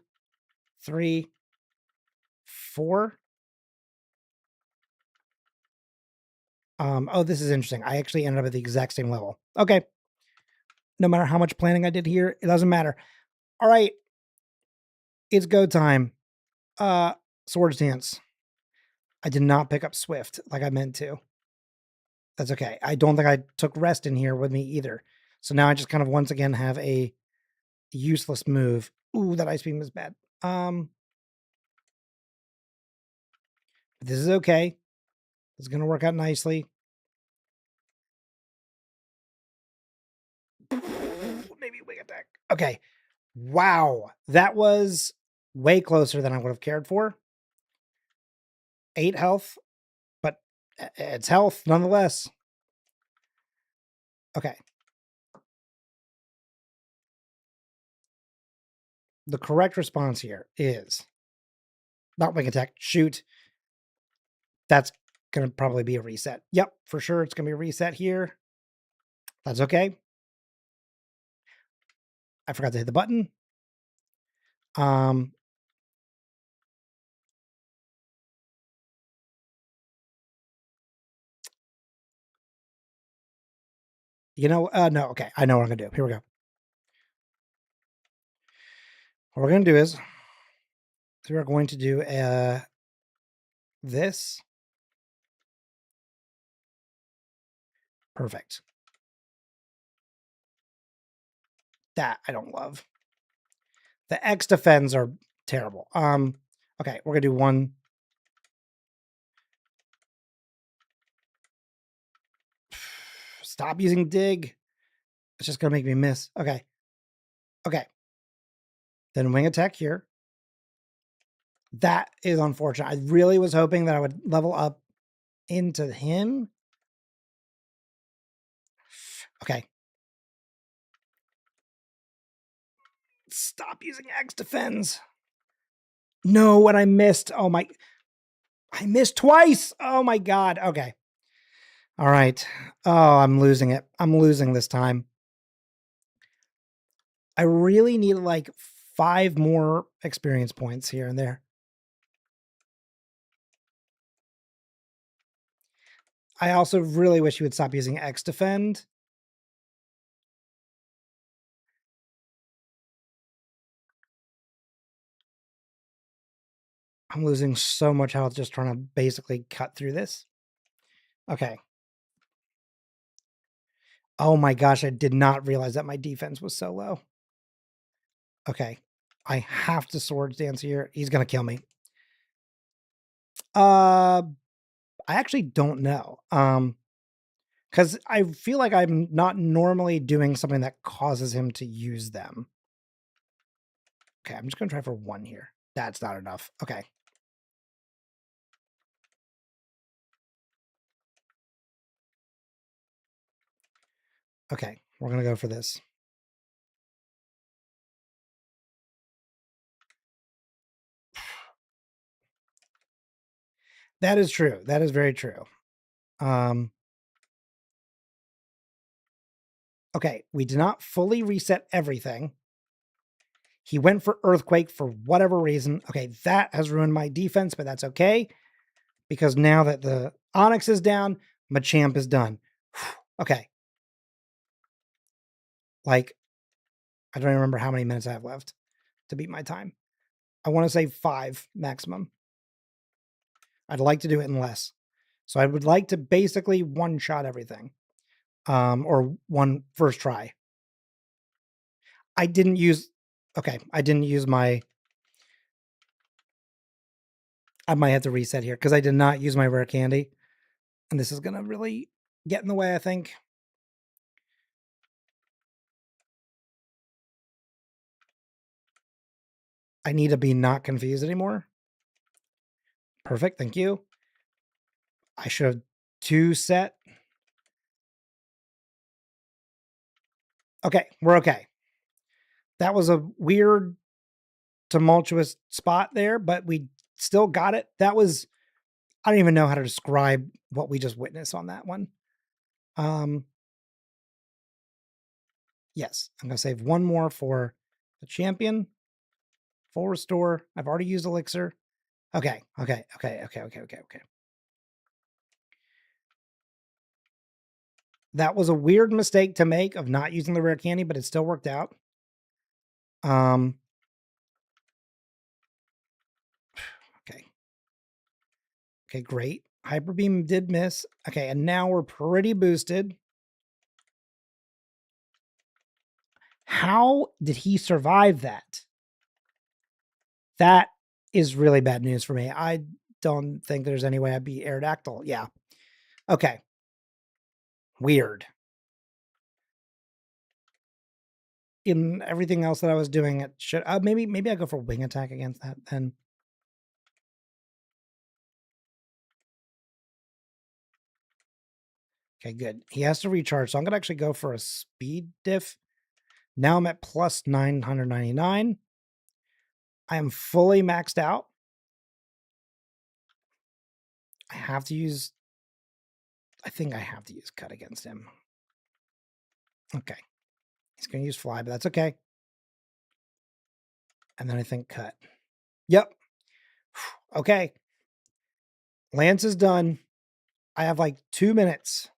3, 4. Oh, this is interesting. I actually ended up at the exact same level. Okay. No matter how much planning I did here, it doesn't matter. All right. It's go time. Swords dance. I did not pick up Swift like I meant to. That's okay. I don't think I took rest in here with me either. So now I just kind of once again have a useless move. Ooh, that ice beam is bad. This is okay. It's going to work out nicely. Maybe wing attack. Okay. Wow. That was way closer than I would have cared for. 8 health, but it's health nonetheless. Okay. The correct response here is not wing attack, shoot. That's going to probably be a reset. Yep, for sure. It's going to be a reset here. That's okay. I forgot to hit the button. No, okay. I know what I'm going to do. Here we go. What we're going to do is we're going to do this. Perfect. That I don't love. The X defends are terrible. Okay, we're going to do one. Stop using dig. It's just going to make me miss. Okay. Okay. Then wing attack here. That is unfortunate. I really was hoping that I would level up into him. Okay. Stop using X defends. No, and I missed. Oh my. I missed twice. Oh my God. Okay. All right. Oh, I'm losing it. I'm losing this time. I really need like 5 more experience points here and there. I also really wish you would stop using X defend. I'm losing so much health just trying to basically cut through this. Okay. Oh my gosh, I did not realize that my defense was so low. Okay. I have to swords dance here. He's going to kill me. I actually don't know. Because I feel like I'm not normally doing something that causes him to use them. Okay, I'm just going to try for 1 here. That's not enough. Okay. Okay, we're going to go for this. That is true. That is very true. Okay, we did not fully reset everything. He went for Earthquake for whatever reason. Okay, that has ruined my defense, but that's okay. Because now that the Onyx is down, Machamp is done. Okay. Like, I don't even remember how many minutes I have left to beat my time. I want to say 5 maximum. I'd like to do it in less. So I would like to basically one-shot everything. Or one first try. I didn't use my... I might have to reset here because I did not use my rare candy. And this is going to really get in the way, I think. I need to be not confused anymore. Perfect, thank you. I should have 2 set. Okay, we're okay. That was a weird, tumultuous spot there, but we still got it. That was, I don't even know how to describe what we just witnessed on that one. Yes, I'm going to save 1 more for the champion. Full restore. I've already used elixir. Okay. That was a weird mistake to make of not using the rare candy, but it still worked out. Okay. Okay, great. Hyper Beam did miss. Okay, and now we're pretty boosted. How did he survive that? That is really bad news for me. I don't think there's any way I'd be Aerodactyl. Yeah. Okay. Weird. In everything else that I was doing, it should maybe I go for wing attack against that then. Okay, good. He has to recharge, so I'm gonna actually go for a speed diff. Now I'm at plus 999. I am fully maxed out. I have to use. I think I have to use cut against him. Okay. He's gonna use fly, but that's okay. And then I think cut. Yep. Okay. Lance is done. I have like 2 minutes.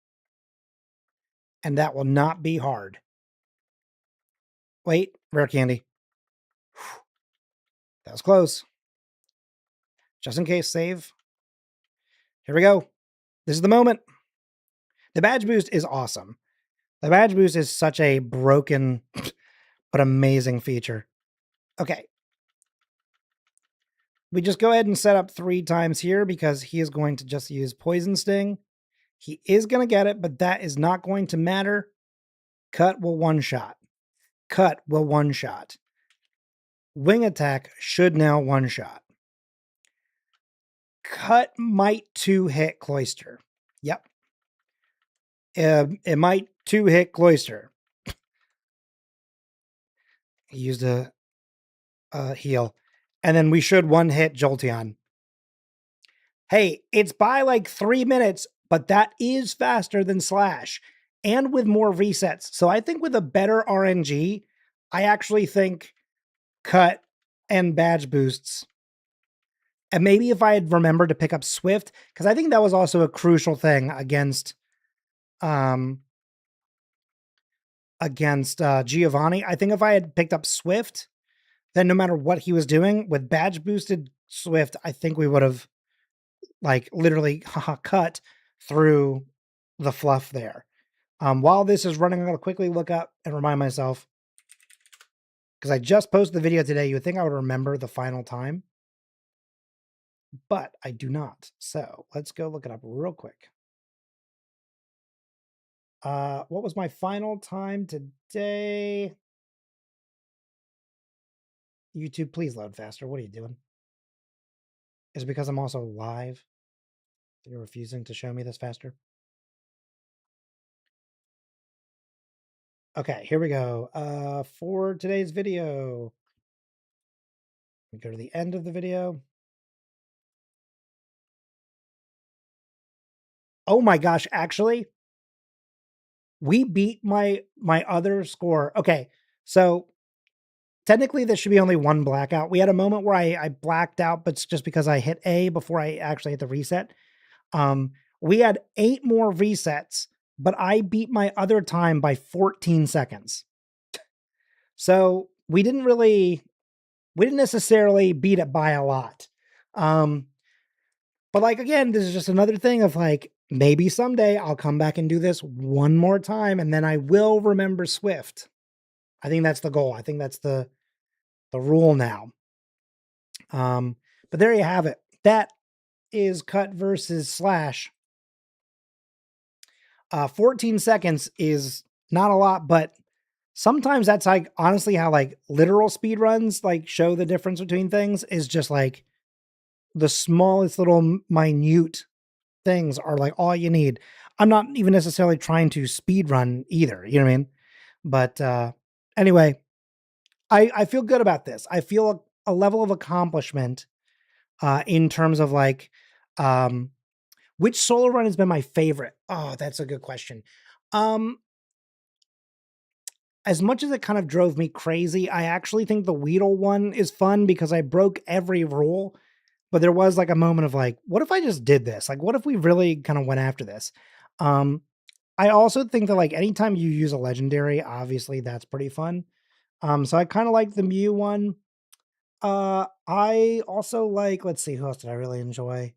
And that will not be hard. Wait, rare candy. That was close. Just in case, save. Here we go. This is the moment. The badge boost is awesome. The badge boost is such a broken but amazing feature. Okay. We just go ahead and set up 3 times here because he is going to just use Poison Sting. He is going to get it, but that is not going to matter. Cut will one-shot. Cut will one-shot. Wing attack should now one-shot. Cut might 2-hit Cloyster. Yep. It might 2-hit Cloyster. He used a heal. And then we should 1-hit Jolteon. Hey, it's by like 3 minutes, but that is faster than Slash and with more resets. So I think with a better RNG, I actually think cut and badge boosts. And maybe if I had remembered to pick up Swift, because I think that was also a crucial thing against Giovanni. I think if I had picked up Swift, then no matter what he was doing with badge boosted Swift, I think we would have like literally cut through the fluff there. While this is running, I'm going to quickly look up and remind myself, because I just posted the video today. You would think I would remember the final time, but I do not. So let's go look it up real quick. What was my final time today? YouTube, please load faster. What are you doing? Is it because I'm also live? You're refusing to show me this faster? Okay, here we go. For today's video, we go to the end of the video. Oh my gosh, actually, we beat my other score. Okay, so technically this should be only 1 blackout. We had a moment where I blacked out, but it's just because I hit A before I actually hit the reset. We had 8 more resets, but I beat my other time by 14 seconds. So we didn't necessarily beat it by a lot. But like, again, this is just another thing of like, maybe someday I'll come back and do this one more time and then I will remember Swift. I think that's the goal. I think that's the rule now. But there you have it. That is cut versus slash. 14 seconds is not a lot, but sometimes that's like honestly how like literal speed runs like show the difference between things is just like the smallest little minute things are like all you need. I'm not even necessarily trying to speed run either, you know what I mean? But anyway, I feel good about this. I feel a level of accomplishment in terms of like which solo run has been my favorite? Oh, that's a good question. As much as it kind of drove me crazy, I actually think the Weedle one is fun because I broke every rule. But there was like a moment of like, what if I just did this? Like, what if we really kind of went after this? I also think that like anytime you use a legendary, obviously that's pretty fun. So I kind of like the Mew one. I also like, let's see, who else did I really enjoy?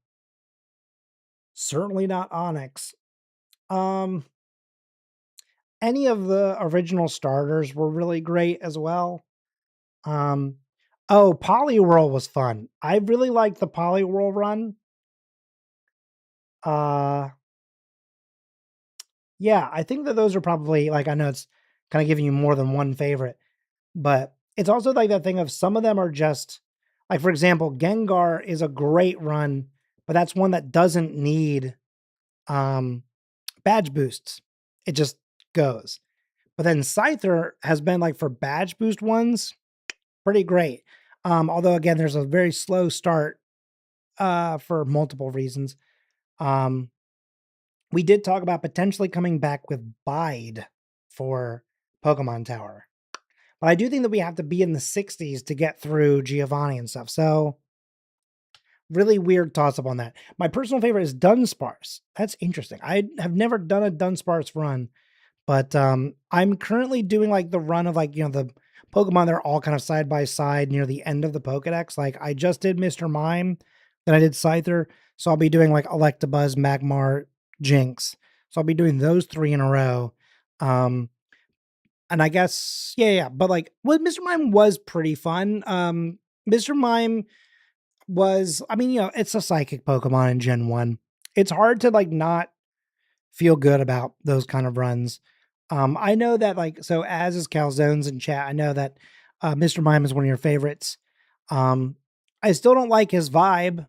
Certainly not Onyx. Um, any of the original starters were really great as well. Oh, Poliwhirl was fun. I really liked the Poliwhirl run. Yeah, I think that those are probably like I know it's kind of giving you more than one favorite, but it's also like that thing of some of them are just like for example, Gengar is a great run, but that's one that doesn't need um badge boosts. It just goes. But then Scyther has been like for badge boost ones, pretty great. Although again, there's a very slow start for multiple reasons. Um, we did talk about potentially coming back with Bide for Pokemon Tower. But I do think that we have to be in the 60s to get through Giovanni and stuff. So really weird toss up on that. My personal favorite is Dunsparce. That's interesting. I have never done a Dunsparce run, but I'm currently doing like the run of like, the Pokemon that are all kind of side by side near the end of the Pokedex. Like I just did Mr. Mime, then I did Scyther. So I'll be doing like Electabuzz, Magmar, Jinx. So I'll be doing those three in a row. Um, and I guess, yeah. But like, Mr. Mime was pretty fun. Mr. Mime was, I mean, it's a psychic Pokemon in Gen 1. It's hard to like not feel good about those kind of runs. I know that like, so as is Calzones in chat, I know that Mr. Mime is one of your favorites. Um, I still don't like his vibe,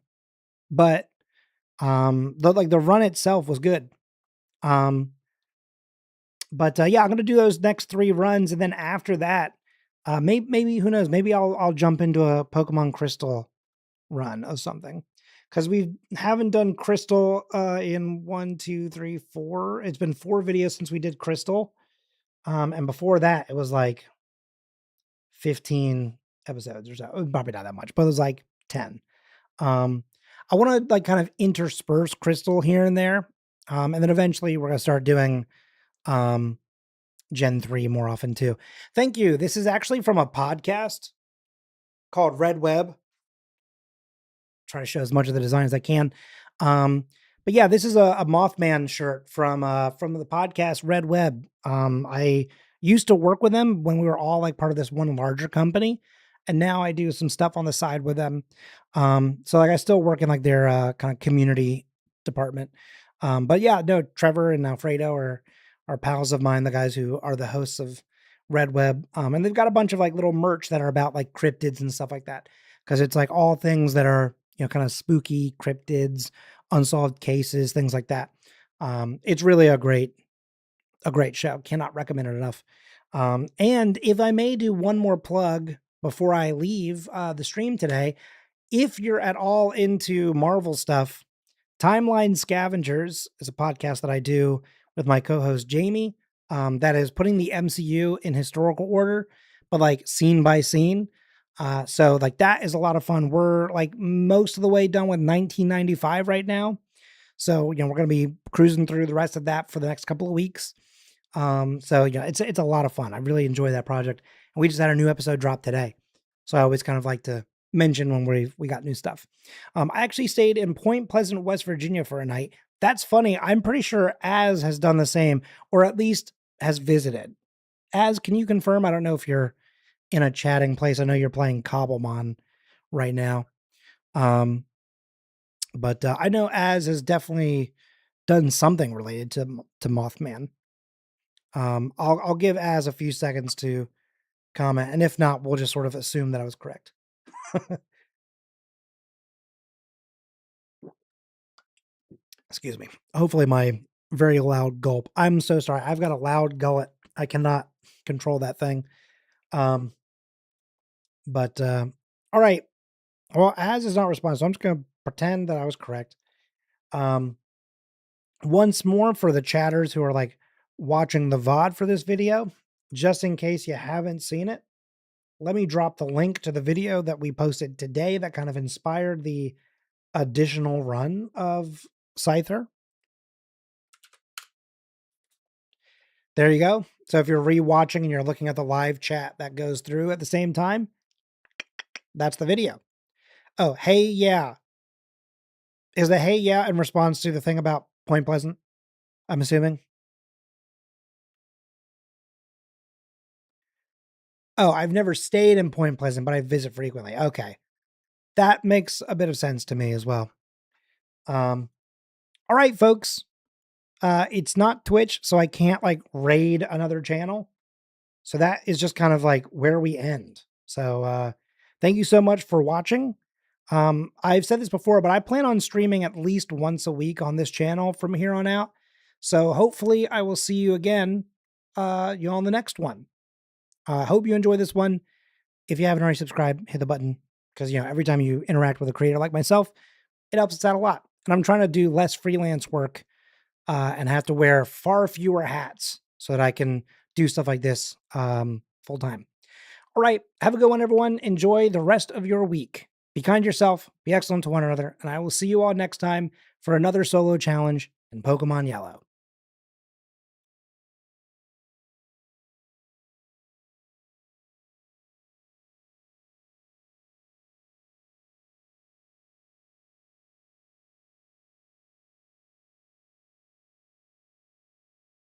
but the run itself was good. But yeah, I'm gonna do those next three runs, and then after that, maybe who knows? Maybe I'll jump into a Pokemon Crystal run of something because we haven't done Crystal in 1, 2, 3, 4. It's been 4 videos since we did Crystal, and before that, it was like 15 episodes or so. Probably not that much, but it was like 10. Um, I want to like kind of intersperse Crystal here and there, and then eventually we're gonna start doing um Gen 3 more often too. Thank you. This is actually from a podcast called Red Web. Try to show as much of the design as I can. Um, but yeah, this is a Mothman shirt from the podcast Red Web. I used to work with them when we were all like part of this one larger company, and now I do some stuff on the side with them. So like I still work in like their kind of community department. But yeah, no, Trevor and Alfredo are pals of mine, the guys who are the hosts of Red Web. And they've got a bunch of like little merch that are about like cryptids and stuff like that. Cause it's like all things that are, kind of spooky cryptids, unsolved cases, things like that. It's really a great show. Cannot recommend it enough. And if I may do one more plug before I leave the stream today, if you're at all into Marvel stuff, Timeline Scavengers is a podcast that I do with my co-host Jamie. That is putting the MCU in historical order, but like scene by scene. So like that is a lot of fun. We're like most of the way done with 1995 right now. So we're going to be cruising through the rest of that for the next couple of weeks. So yeah, it's a lot of fun. I really enjoy that project. And we just had a new episode drop today. So I always kind of like to mention when we got new stuff. I actually stayed in Point Pleasant, West Virginia for a night. That's funny. I'm pretty sure Az has done the same, or at least has visited. Az, can you confirm? I don't know if you're in a chatting place. I know you're playing Cobblemon right now. But I know Az has definitely done something related to Mothman. I'll give Az a few seconds to comment, and if not, we'll just sort of assume that I was correct. Excuse me. Hopefully, my very loud gulp. I'm so sorry. I've got a loud gullet. I cannot control that thing. Um, but all right. Well, Az is not responding, so I'm just gonna pretend that I was correct. Um, once more for the chatters who are like watching the VOD for this video, just in case you haven't seen it, let me drop the link to the video that we posted today that kind of inspired the additional run of Scyther. There you go. So if you're rewatching and you're looking at the live chat that goes through at the same time, that's the video. Oh, hey, yeah. Is the hey, yeah in response to the thing about Point Pleasant? I'm assuming. Oh, I've never stayed in Point Pleasant, but I visit frequently. Okay. That makes a bit of sense to me as well. All right, folks. It's not Twitch, so I can't like raid another channel. So that is just kind of like where we end. So thank you so much for watching. I've said this before, but I plan on streaming at least once a week on this channel from here on out. So hopefully I will see you again on the next one. I hope you enjoy this one. If you haven't already subscribed, hit the button because every time you interact with a creator like myself, it helps us out a lot. And I'm trying to do less freelance work and have to wear far fewer hats so that I can do stuff like this full time. All right. Have a good one, everyone. Enjoy the rest of your week. Be kind to yourself, be excellent to one another, and I will see you all next time for another solo challenge in Pokemon Yellow.